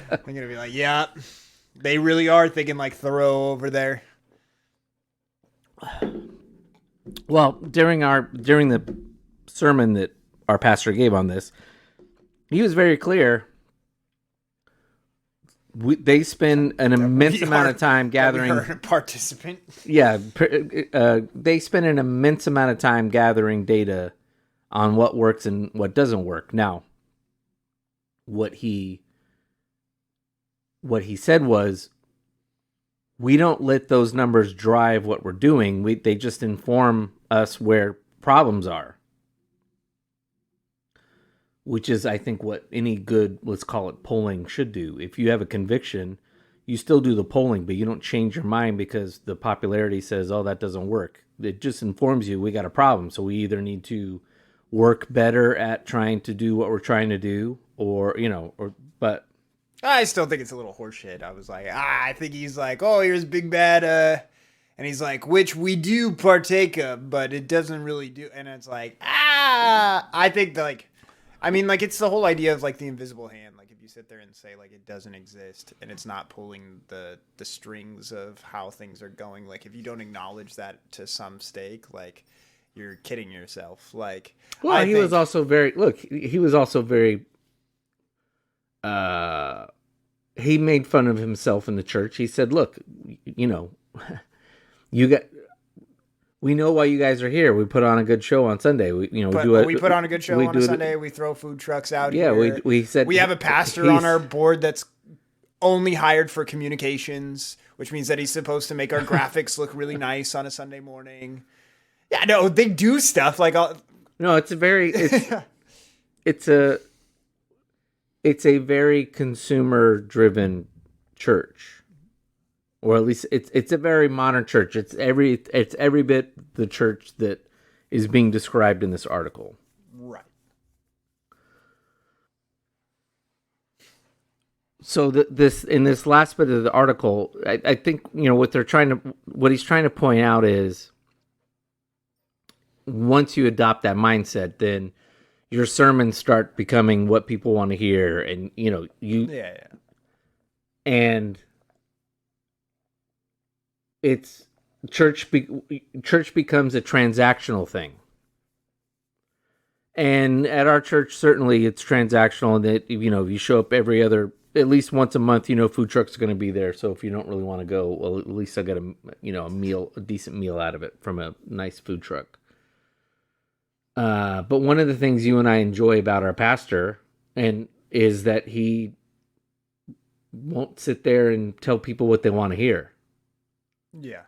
Speaker 3: They're going to be like, yeah, they really are thinking like Thoreau over there.
Speaker 2: Well, during the sermon that our pastor gave on this, he was very clear. They spend an immense amount of time gathering.
Speaker 3: We heard a participant.
Speaker 2: Yeah, they spend an immense amount of time gathering data on what works and what doesn't work. Now, what he said was, we don't let those numbers drive what we're doing. They just inform us where problems are. Which is, I think, what any good, let's call it polling, should do. If you have a conviction, you still do the polling, but you don't change your mind because the popularity says, oh, that doesn't work. It just informs you we got a problem. So we either need to work better at trying to do what we're trying to do, but
Speaker 3: I still think it's a little horseshit. I was like, I think he's like, oh, here's Big Bad, and he's like, which we do partake of, but it doesn't really do. And it's like, I think it's the whole idea of like the invisible hand. Like if you sit there and say like it doesn't exist and it's not pulling the strings of how things are going. Like if you don't acknowledge that to some stake, like you're kidding yourself. Like,
Speaker 2: well, he was also very he made fun of himself in the church. He said, look, we know why you guys are here. We put on a good show on Sunday. We put
Speaker 3: on a good show on a Sunday. We throw food trucks out here.
Speaker 2: Yeah, we said
Speaker 3: we have a pastor on our board that's only hired for communications, which means that he's supposed to make our graphics look really nice on a Sunday morning. Yeah, no, they do stuff like
Speaker 2: no. It's a very consumer driven church. Or at least it's a very modern church. It's every bit the church that is being described in this article.
Speaker 3: Right.
Speaker 2: So this in this last bit of the article, I think what he's trying to point out is once you adopt that mindset, then your sermons start becoming what people want to hear, and and it's church becomes a transactional thing. And at our church, certainly it's transactional, and that you show up at least once a month, food trucks are going to be there. So if you don't really want to go, well, at least I get a decent meal out of it from a nice food truck. But one of the things you and I enjoy about our pastor is that he won't sit there and tell people what they want to hear.
Speaker 3: Yeah.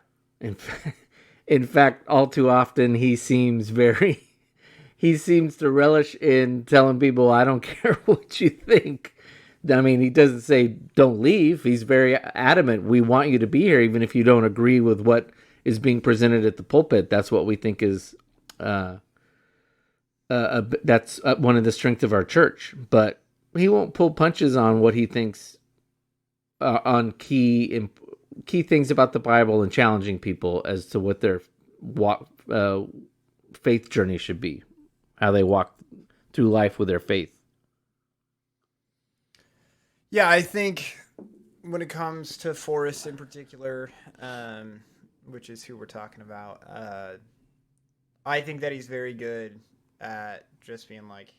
Speaker 2: In fact, all too often he seems to relish in telling people, I don't care what you think. I mean, he doesn't say don't leave. He's very adamant. We want you to be here, even if you don't agree with what is being presented at the pulpit. That's what we think is that's one of the strengths of our church. But he won't pull punches on what he thinks on key things about the Bible and challenging people as to what their faith journey should be, how they walk through life with their faith.
Speaker 3: Yeah, I think when it comes to Forrest in particular, which is who we're talking about, I think that he's very good at just being like,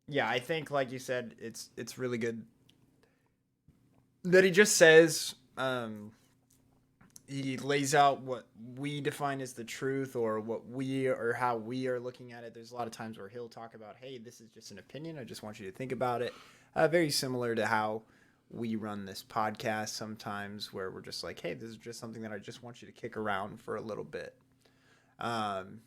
Speaker 3: yeah, I think like you said, it's really good that he just says, he lays out what we define as the truth or how we are looking at it. There's a lot of times where he'll talk about, hey, this is just an opinion. I just want you to think about it. Very similar to how we run this podcast sometimes, where we're just like, hey, this is just something that I just want you to kick around for a little bit. And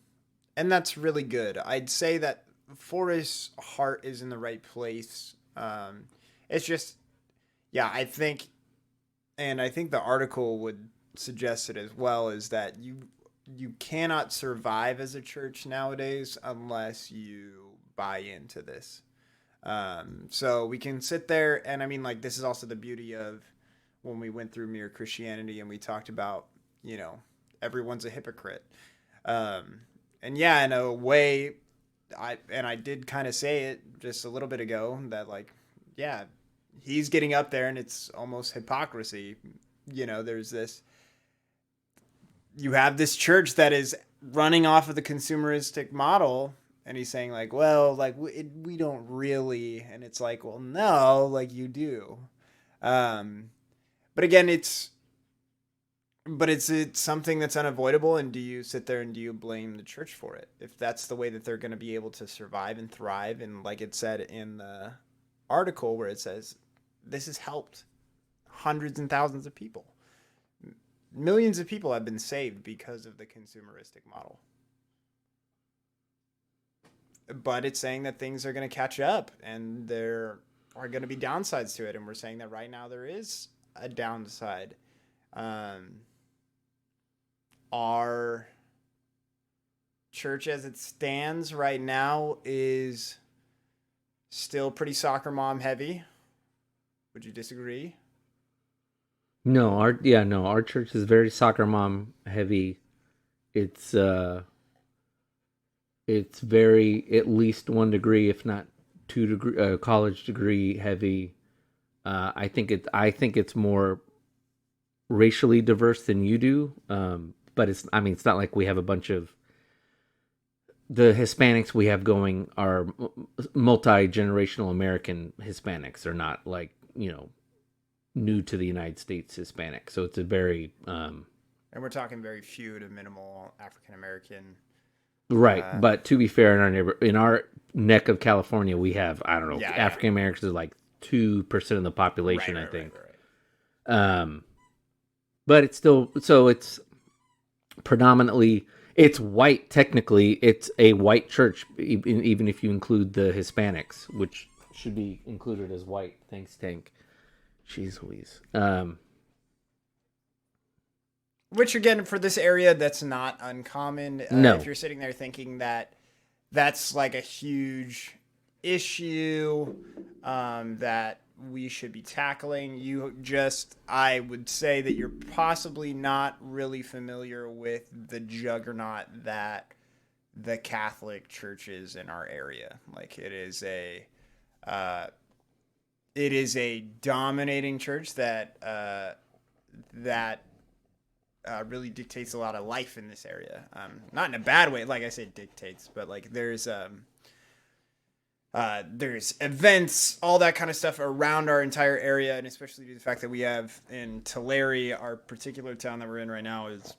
Speaker 3: that's really good. I'd say that Forrest's heart is in the right place. It's just, yeah, I think the article would suggest it as well, is that you cannot survive as a church nowadays unless you buy into this. So we can sit there, and I mean, like, this is also the beauty of when we went through Mere Christianity and we talked about, everyone's a hypocrite. And yeah, in a way, I did kind of say it just a little bit ago that, like, yeah, he's getting up there and it's almost hypocrisy. There's this, you have this church that is running off of the consumeristic model, and he's saying like, well, like we don't really, and it's like, well, no, like you do. But again, it's something that's unavoidable. And do you sit there and do you blame the church for it? If that's the way that they're going to be able to survive and thrive. And like it said in the article where it says, this has helped hundreds and thousands of people. Millions of people have been saved because of the consumeristic model. But it's saying that things are going to catch up and there are going to be downsides to it. And we're saying that right now there is a downside. Our church as it stands right now is still pretty soccer mom heavy. Would you disagree?
Speaker 2: No, our church is very soccer mom heavy. It's very at least 1 degree, if not 2 degree, college degree heavy. I think it's more racially diverse than you do. But it's not like we have a bunch of the Hispanics we have going are multi-generational American Hispanics. They're not like, new to the United States Hispanic. So it's a very
Speaker 3: and we're talking very few to minimal African American.
Speaker 2: Right, but to be fair, in our neck of California, we have, I don't know, African Americans are like 2% of the population, I think. Right. But it's still, so it's predominantly, it's white. Technically, it's a white church, even if you include the Hispanics, which should be included as white. Thanks, Tank. Jeez Louise.
Speaker 3: Which, again, for this area, that's not uncommon.
Speaker 2: No.
Speaker 3: If you're sitting there thinking that that's like a huge issue, that we should be tackling. I would say that you're possibly not really familiar with the juggernaut that the Catholic Church is in our area. Like it is a dominating church that really dictates a lot of life in this area. Not in a bad way, like I said, dictates, but like there's events, all that kind of stuff around our entire area, and especially due to the fact that we have in Tulare, our particular town that we're in right now is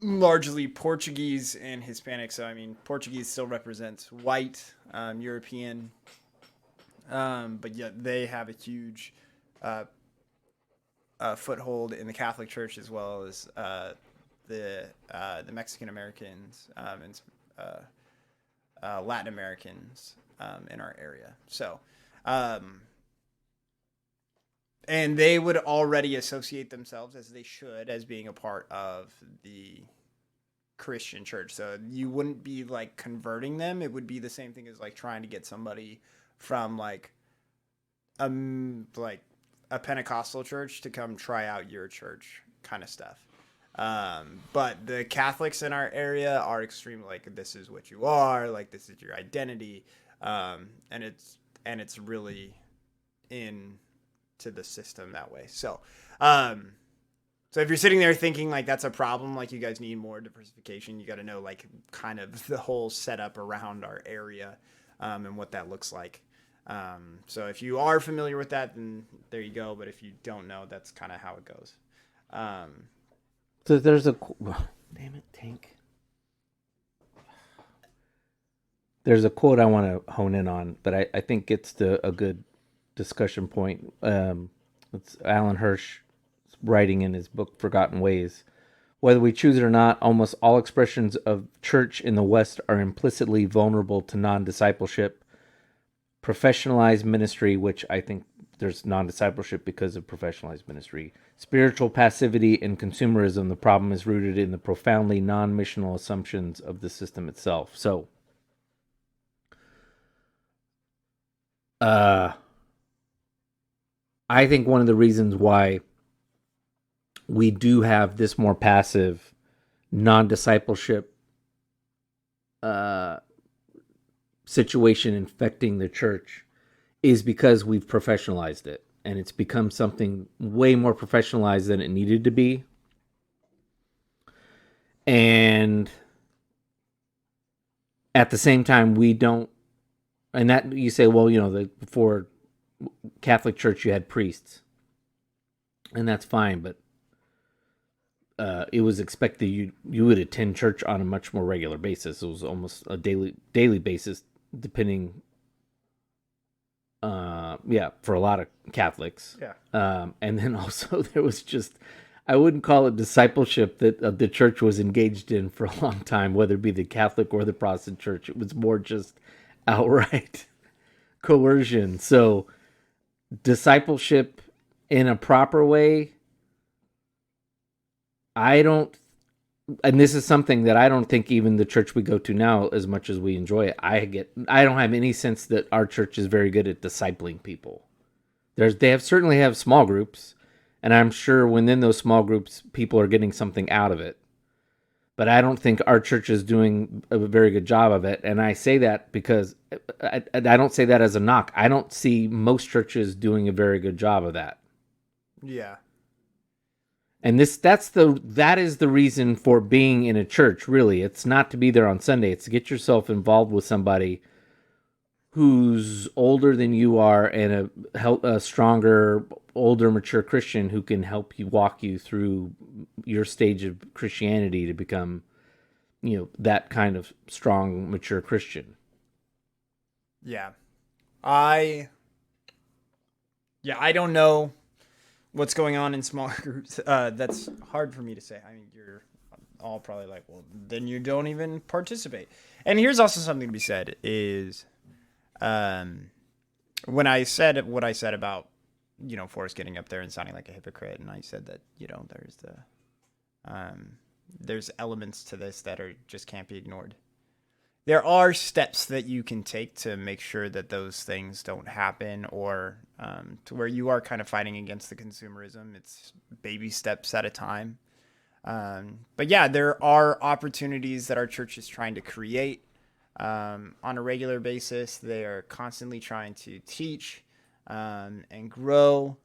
Speaker 3: largely Portuguese and Hispanic. So I mean, Portuguese still represents white, European, but yet they have a huge foothold in the Catholic Church, as well as the Mexican Americans and Latin Americans in our area. So, and they would already associate themselves, as they should, as being a part of the Christian church. So you wouldn't be like converting them. It would be the same thing as like trying to get somebody from like a Pentecostal church to come try out your church kind of stuff. But the Catholics in our area are extremely like, this is what you are, like this is your identity. And it's really into the system that way. So if you're sitting there thinking like that's a problem, like you guys need more diversification, you got to know like kind of the whole setup around our area, and what that looks like. So if you are familiar with that, then there you go. But if you don't know, that's kind of how it goes.
Speaker 2: So there's damn it, Tank. There's a quote I want to hone in on that I think gets to a good discussion point. It's Alan Hirsch writing in his book Forgotten Ways. Whether we choose it or not, almost all expressions of church in the West are implicitly vulnerable to non-discipleship, professionalized ministry, which I think there's non-discipleship because of professionalized ministry, spiritual passivity, and consumerism. The problem is rooted in the profoundly non-missional assumptions of the system itself. So, I think one of the reasons why we do have this more passive, non-discipleship situation infecting the church is because we've professionalized it, and it's become something way more professionalized than it needed to be. And at the same time, we don't, and that you say, well, before Catholic Church, you had priests, and that's fine, but it was expected you would attend church on a much more regular basis. It was almost a daily basis, depending. For a lot of Catholics. Yeah. And then also there was just, I wouldn't call it discipleship that the church was engaged in for a long time, whether it be the Catholic or the Protestant church. It was more just outright coercion. So discipleship in a proper way, and this is something that I don't think even the church we go to now, as much as we enjoy it, I don't have any sense that our church is very good at discipling people. They certainly have small groups, and I'm sure within those small groups, people are getting something out of it. But I don't think our church is doing a very good job of it, and I say that because I don't say that as a knock. I don't see most churches doing a very good job of that.
Speaker 3: Yeah.
Speaker 2: And that is the reason for being in a church, really. It's not to be there on Sunday. It's to get yourself involved with somebody who's older than you are and a stronger, older, mature Christian who can help you walk you through your stage of Christianity to become, that kind of strong, mature Christian.
Speaker 3: Yeah. I don't know what's going on in small groups. That's hard for me to say. I mean, you're all probably like, well, then you don't even participate. And here's also something to be said is, when I said what I said about, Forrest getting up there and sounding like a hypocrite, and I said that, there's elements to this that just can't be ignored. there are steps that you can take to make sure that those things don't happen, or to where you are kind of fighting against the consumerism. It's baby steps at a time. But yeah, there are opportunities that our church is trying to create on a regular basis. They are constantly trying to teach and grow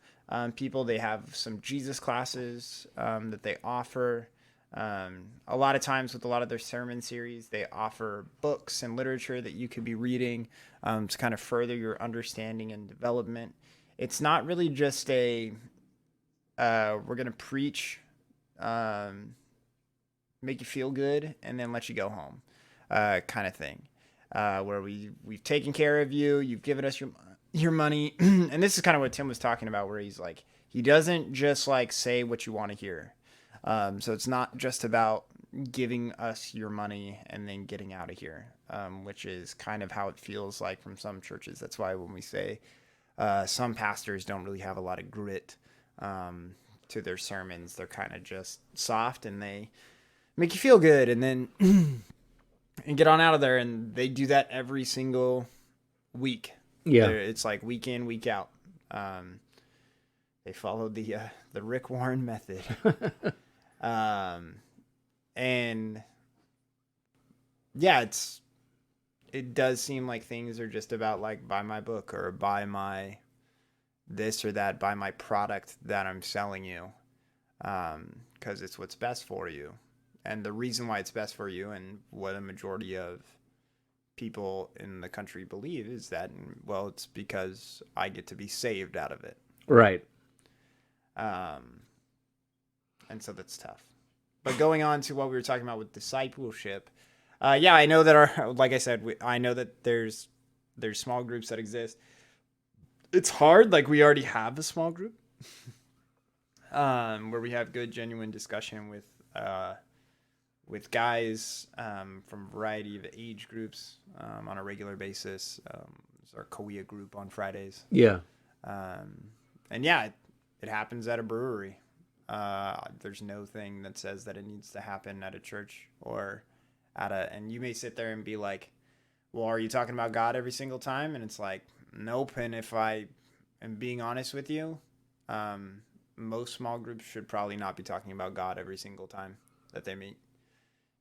Speaker 3: people. They have some Jesus classes that they offer. A lot of times with a lot of their sermon series, they offer books and literature that you could be reading to kind of further your understanding and development. It's not really just a we're going to preach, make you feel good, and then let you go home kind of thing, where we've taken care of you, you've given us your money. And this is kind of what Tim was talking about, where he's like, he doesn't just like say what you want to hear. So it's not just about giving us your money and then getting out of here, which is kind of how it feels like from some churches. That's why when we say some pastors don't really have a lot of grit to their sermons, they're kind of just soft and they make you feel good and then and get on out of there. And they do that every single week.
Speaker 2: Yeah.
Speaker 3: It's like week in, week out. They followed the Rick Warren method. And yeah, it does seem like things are just about like buy my book or buy my this or that, buy my product that I'm selling you, because it's what's best for you. And the reason why it's best for you, and what a majority of people in the country believe, is that, well, it's because I get to be saved out of it.
Speaker 2: Right.
Speaker 3: And so that's tough. But going on to what we were talking about with discipleship, yeah, I know that like I said, I know that there's small groups that exist. It's hard. Like, we already have a small group, where we have good, genuine discussion with guys from a variety of age groups on a regular basis. It's our Korea group on Fridays.
Speaker 2: Yeah.
Speaker 3: And yeah, it happens at a brewery. There's no thing that says that it needs to happen at a church or and you may sit there and be like, well, are you talking about God every single time? And it's like, nope. And if I am being honest with you, most small groups should probably not be talking about God every single time that they meet.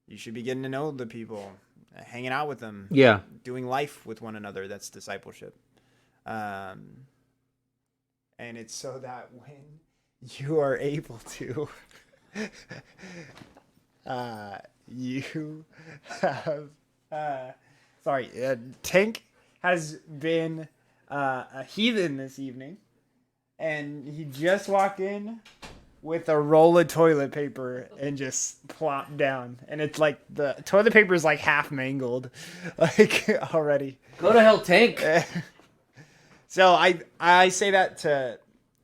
Speaker 3: You should be getting to know the people, hanging out with them,
Speaker 2: Yeah.
Speaker 3: doing life with one another. That's discipleship. And it's so that when you are able to, you have, Tank has been a heathen this evening, and he just walked in with a roll of toilet paper and just plopped down. And it's like the toilet paper is like half mangled, like already.
Speaker 2: Go to hell, Tank.
Speaker 3: So I say that to,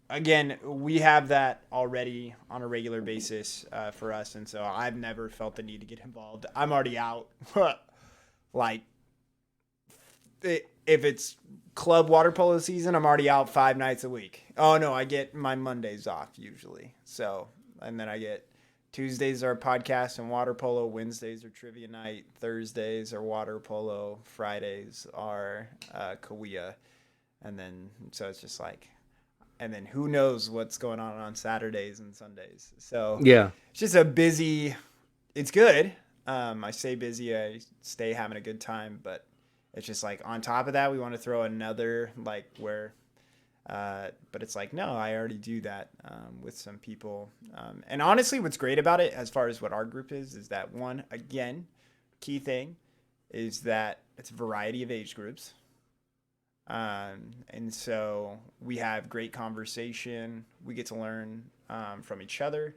Speaker 3: again, we have that already on a regular basis for us. And so I've never felt the need to get involved. I'm already out. Like, if it's club water polo season, I'm already out 5 nights a week. Oh no, I get my Mondays off usually. So, and then I get Tuesdays are podcast and water polo, Wednesdays are trivia night, Thursdays are water polo, Fridays are Kaweah. And then, so it's just like, and then who knows what's going on Saturdays and Sundays. So
Speaker 2: Yeah.
Speaker 3: it's just a busy, it's good. I stay busy, I stay having a good time, but it's just like on top of that, we want to throw another, like, where, but it's like, no, I already do that with some people. And honestly, what's great about it, as far as what our group is that one, again, key thing is that it's a variety of age groups. And so we have great conversation. We get to learn from each other.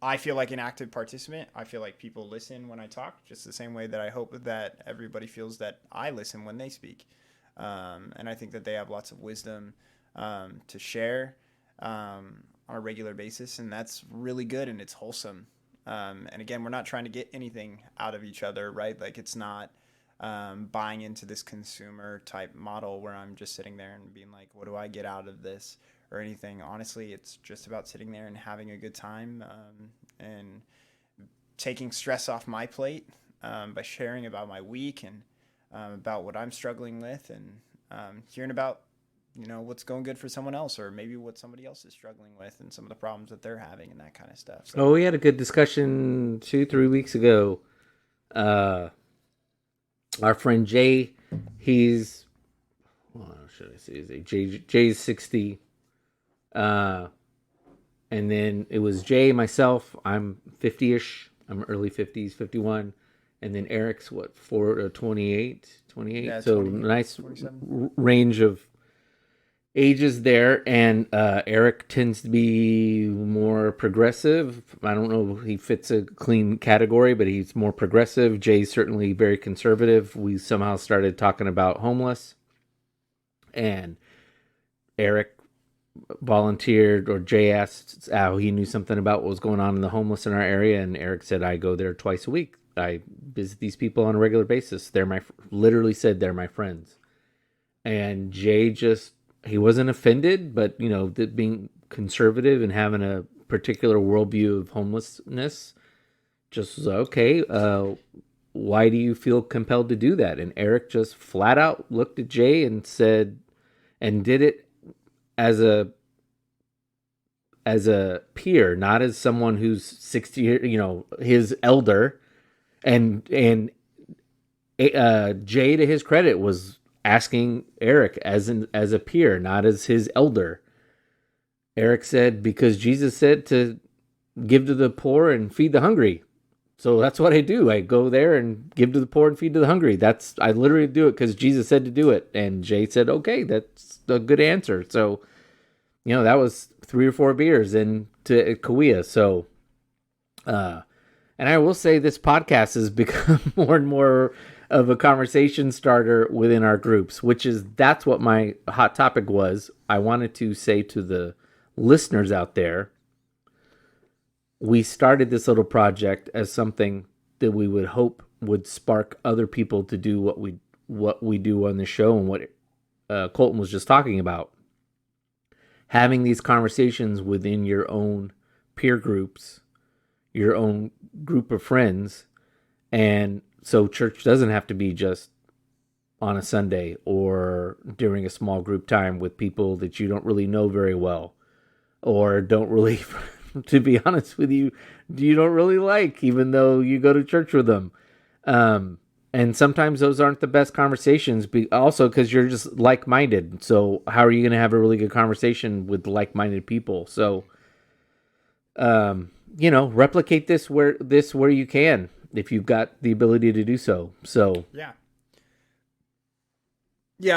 Speaker 3: I feel like an active participant. I feel like people listen when I talk, just the same way that I hope that everybody feels that I listen when they speak. And I think that they have lots of wisdom to share on a regular basis, and that's really good, and it's wholesome. And again, we're not trying to get anything out of each other, right? Like, it's not buying into this consumer type model where I'm just sitting there and being like, what do I get out of this or anything? Honestly, it's just about sitting there and having a good time and taking stress off my plate by sharing about my week and about what I'm struggling with, and hearing about what's going good for someone else, or maybe what somebody else is struggling with and some of the problems that they're having and that kind of stuff. So,
Speaker 2: We had a good discussion 2-3 weeks ago. Our friend Jay, he's, should I say his age? Jay's 60. And then it was Jay, myself, I'm 50-ish. I'm early 50s, 51. And then Eric's 28?
Speaker 3: Yeah,
Speaker 2: so
Speaker 3: 28,
Speaker 2: nice
Speaker 3: 27.
Speaker 2: Range of ages there. And Eric tends to be more progressive. I don't know if he fits a clean category, but he's more progressive. Jay's certainly very conservative. We somehow started talking about homeless. And Eric volunteered, or Jay asked how he knew something about what was going on in the homeless in our area, and Eric said, I go there twice a week. I visit these people on a regular basis. Literally said they're my friends. And Jay he wasn't offended, but being conservative and having a particular worldview of homelessness, just was okay. Why do you feel compelled to do that? And Eric just flat out looked at Jay and said, and did it as a peer, not as someone who's 60, his elder. And Jay, to his credit, was asking Eric as a peer, not as his elder. Eric said, because Jesus said to give to the poor and feed the hungry. So that's what I do. I go there and give to the poor and feed to the hungry. I literally do it because Jesus said to do it. And Jay said, okay, that's a good answer. So, that was 3 or 4 beers into Kauai. So, and I will say this podcast has become more and more of a conversation starter within our groups, that's what my hot topic was. I wanted to say to the listeners out there, we started this little project as something that we would hope would spark other people to do what we do on the show, and what Colton was just talking about. Having these conversations within your own peer groups, your own group of friends. And so church doesn't have to be just on a Sunday or during a small group time with people that you don't really know very well, or don't really, to be honest with you don't really like, even though you go to church with them. And sometimes those aren't the best conversations, also because you're just like-minded. So how are you going to have a really good conversation with like-minded people? So, replicate this where you can, if you've got the ability to do so. So
Speaker 3: yeah,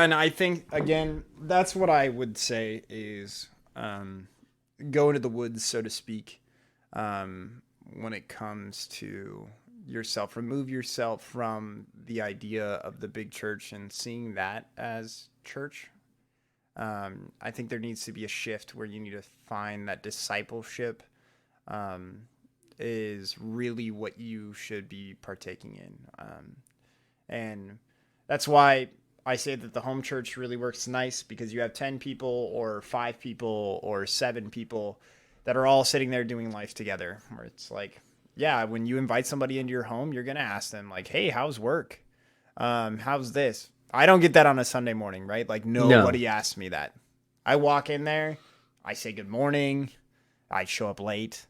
Speaker 3: and I think, again, that's what I would say is go into the woods, so to speak, when it comes to yourself. Remove yourself from the idea of the big church and seeing that as church. I think there needs to be a shift where you need to find that discipleship is really what you should be partaking in. And that's why I say that the home church really works nice, because you have 10 people or 5 people or 7 people that are all sitting there doing life together, where it's like, yeah, when you invite somebody into your home, you're going to ask them, like, hey, how's work? How's this? I don't get that on a Sunday morning, right? Like, nobody asks me that. I walk in there, I say good morning, I show up late,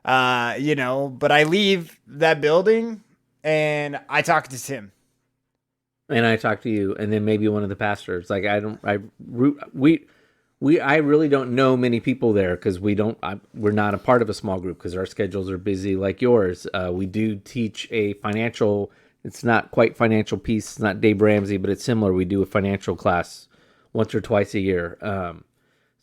Speaker 3: but I leave that building and I talk to Tim.
Speaker 2: And I talk to you, and then maybe one of the pastors. Like, I really don't know many people there, because we're not a part of a small group, because our schedules are busy like yours. We do teach a financial, it's not quite financial piece, it's not Dave Ramsey, but it's similar. We do a financial class once or twice a year.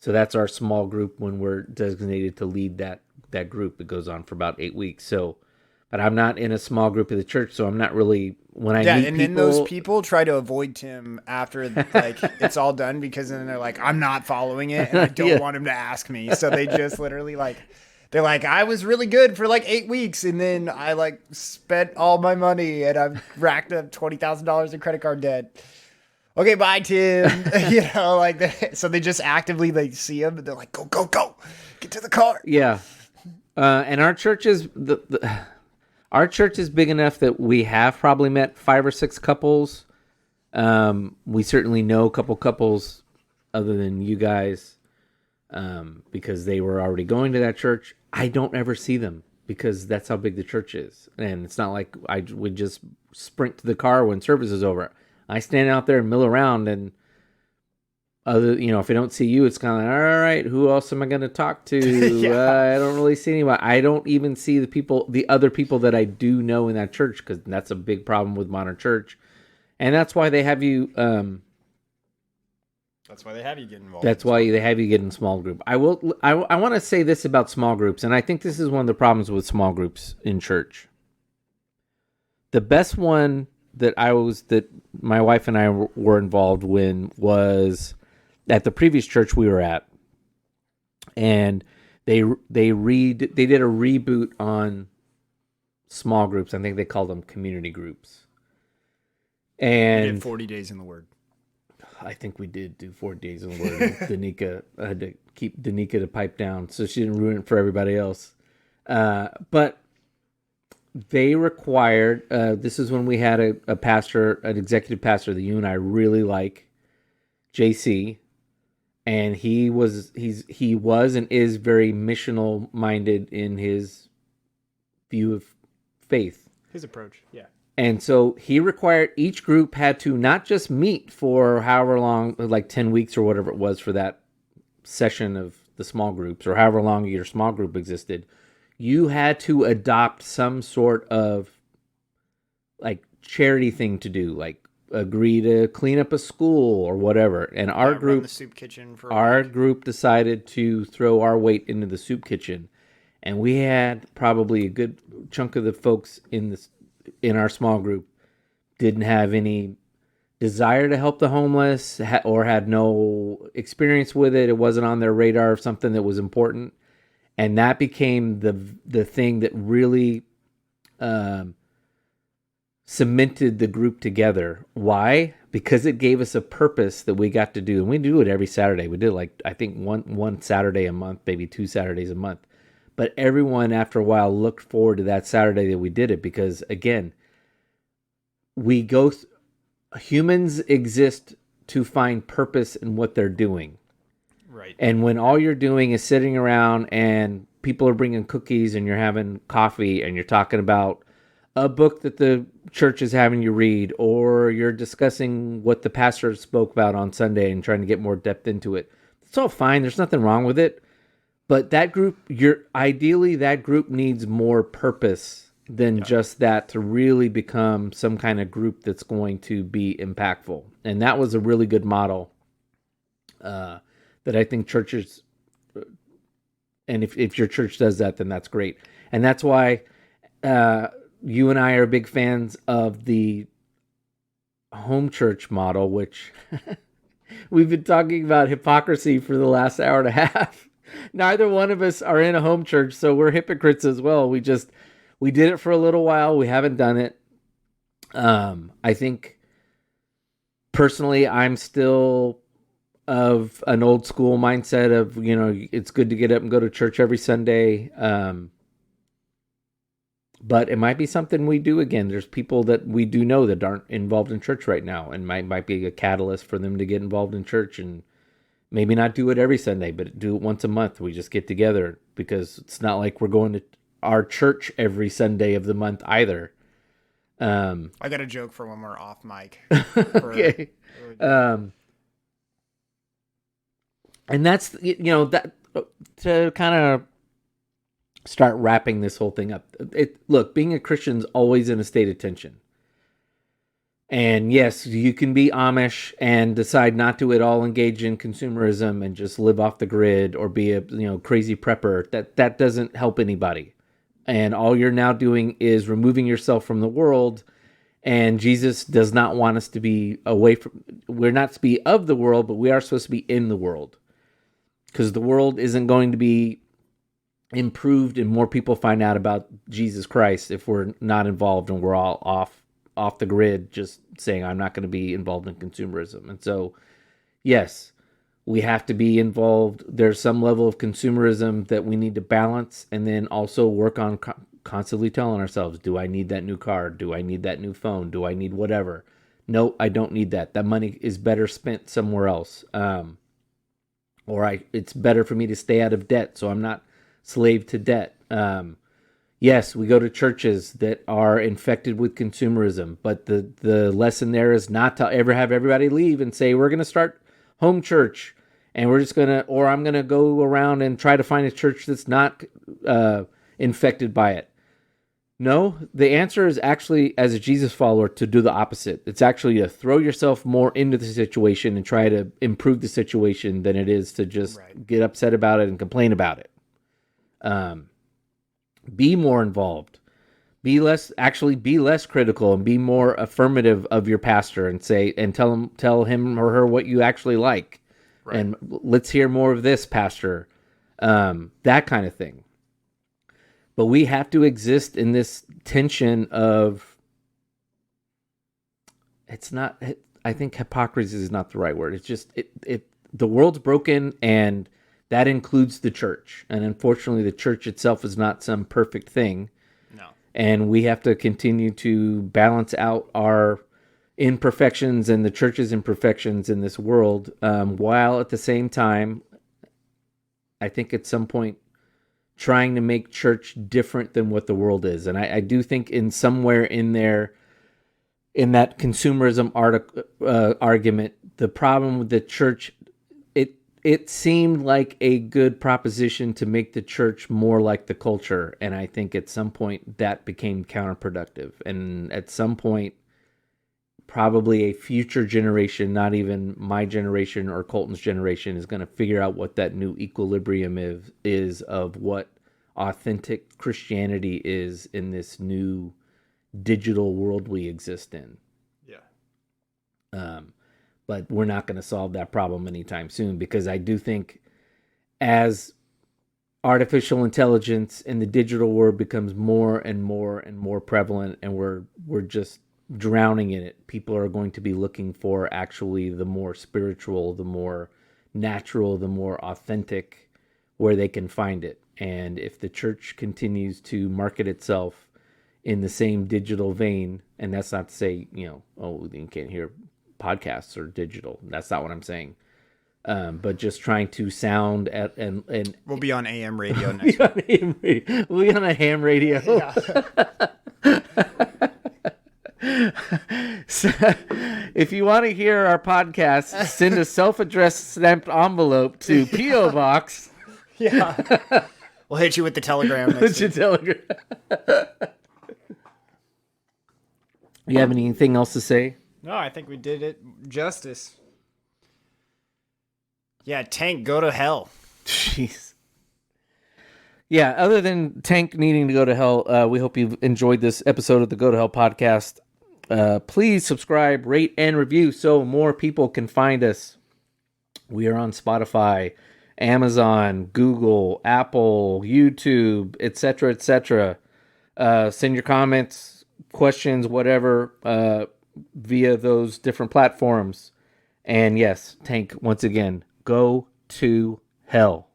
Speaker 2: So that's our small group when we're designated to lead that group. It goes on for about 8 weeks. So, but I'm not in a small group of the church, so I'm not really, when I meet people.
Speaker 3: Then those people try to avoid Tim after it's all done, because then they're like, I'm not following it, and I don't want him to ask me. So they just literally they're like, I was really good for 8 weeks, and then I spent all my money, and I've racked up $20,000 in credit card debt. Okay, bye, Tim. So they just actively see him, and they're like, go, get to the car.
Speaker 2: Yeah. And our church is Our church is big enough that we have probably met 5 or 6 couples. We certainly know a couple couples other than you guys, because they were already going to that church. I don't ever see them because that's how big the church is. And it's not like I would just sprint to the car when service is over. I stand out there and mill around, and if I don't see you, it's kind of like, all right, who else am I going to talk to? I don't really see anybody. I don't even see the other people that I do know in that church, because that's a big problem with modern church. And that's why they have you.
Speaker 3: That's why they have you get involved.
Speaker 2: That's why they have you get in small group. I want to say this about small groups, and I think this is one of the problems with small groups in church. The best one that my wife and I were involved in was at the previous church we were at, and they did a reboot on small groups. I think they called them community groups. And
Speaker 3: We did 40 days in the Word.
Speaker 2: I think we did do 4 days in the Word. Danica, I had to keep Danica to pipe down so she didn't ruin it for everybody else. But they required, this is when we had a pastor, an executive pastor that you and I really like, JC, and he was and is very missional minded in his view of faith.
Speaker 3: His approach, yeah.
Speaker 2: And so he required each group had to not just meet for however long, like 10 weeks or whatever it was for that session of the small groups, or however long your small group existed. You had to adopt some sort of like charity thing to do, like agree to clean up a school or whatever. And our
Speaker 3: Run
Speaker 2: group,
Speaker 3: the soup kitchen for
Speaker 2: our group decided to throw our weight into the soup kitchen. And we had probably a good chunk of the folks in our small group didn't have any desire to help the homeless or had no experience with it. It wasn't on their radar of something that was important. And that became the thing that really cemented the group together. Why? Because it gave us a purpose that we got to do. And we do it every Saturday. We did I think one Saturday a month, maybe 2 Saturdays a month. But everyone, after a while, looked forward to that Saturday that we did it because, again, humans exist to find purpose in what they're doing.
Speaker 3: Right.
Speaker 2: And when all you're doing is sitting around and people are bringing cookies and you're having coffee and you're talking about a book that the church is having you read, or you're discussing what the pastor spoke about on Sunday and trying to get more depth into it, it's all fine. There's nothing wrong with it. But that group, ideally that group needs more purpose than just that to really become some kind of group that's going to be impactful. And that was a really good model that I think churches, and if your church does that, then that's great. And that's why you and I are big fans of the home church model, which we've been talking about hypocrisy for the last hour and a half. Neither one of us are in a home church, so we're hypocrites as well. We did it for a little while. We haven't done it. I think personally, I'm still of an old school mindset of, it's good to get up and go to church every Sunday. But it might be something we do again. There's people that we do know that aren't involved in church right now, and might be a catalyst for them to get involved in church, and maybe not do it every Sunday, but do it once a month. We just get together because it's not like we're going to our church every Sunday of the month either.
Speaker 3: I got a joke for when we're off mic.
Speaker 2: Okay. And that's, that to kind of start wrapping this whole thing up. Look, being a Christian is always in a state of tension. And yes, you can be Amish and decide not to at all engage in consumerism and just live off the grid, or be a crazy prepper. That doesn't help anybody. And all you're now doing is removing yourself from the world. And Jesus does not want us to be we're not to be of the world, but we are supposed to be in the world. Because the world isn't going to be improved and more people find out about Jesus Christ if we're not involved and we're all off the grid, just saying, I'm not going to be involved in consumerism. And so, yes, we have to be involved. There's some level of consumerism that we need to balance, and then also work on constantly telling ourselves, do I need that new car? Do I need that new phone? Do I need whatever? No, I don't need that. That money is better spent somewhere else. It's better for me to stay out of debt, so I'm not slave to debt. Yes, we go to churches that are infected with consumerism, but the lesson there is not to ever have everybody leave and say, we're going to start home church, and I'm going to go around and try to find a church that's not infected by it. No, the answer is actually, as a Jesus follower, to do the opposite. It's actually to throw yourself more into the situation and try to improve the situation than it is to just get upset about it and complain about it. Be more involved. Be less critical and be more affirmative of your pastor and tell him or her what you actually like. Right. And let's hear more of this, pastor. That kind of thing. But we have to exist in this tension of, I think hypocrisy is not the right word. It's just, the world's broken, and that includes the church. And unfortunately, the church itself is not some perfect thing. No. And we have to continue to balance out our imperfections and the church's imperfections in this world, while at the same time, I think at some point, trying to make church different than what the world is. And I do think in somewhere in there, in that consumerism argument, the problem with the church, it seemed like a good proposition to make the church more like the culture. And I think at some point that became counterproductive. And at some point, probably a future generation, not even my generation or Colton's generation, is going to figure out what that new equilibrium is of what authentic Christianity is in this new digital world we exist in. Yeah. But we're not going to solve that problem anytime soon, because I do think as artificial intelligence in the digital world becomes more and more and more prevalent, and we're just drowning in it, people are going to be looking for actually the more spiritual, the more natural, the more authentic, where they can find it. And if the church continues to market itself in the same digital vein, and that's not to say, you can't hear podcasts or digital. That's not what I'm saying. But just trying to sound at and
Speaker 3: we'll be on AM radio next week.
Speaker 2: We'll be on a ham radio. Yeah. So, if you want to hear our podcast, send a self-addressed stamped envelope to P.O. Box.
Speaker 3: Yeah. We'll hit you with the telegram next week.
Speaker 2: You have anything else to say?
Speaker 3: No, I think we did it justice. Yeah, Tank, go to hell.
Speaker 2: Jeez. Yeah, other than Tank needing to go to hell, we hope you've enjoyed this episode of the Go to Hell podcast. Please subscribe, rate, and review so more people can find us. We are on Spotify, Amazon, Google, Apple, YouTube, etc., etc. Send your comments, questions, whatever, via those different platforms. And yes, Tank, once again, go to hell.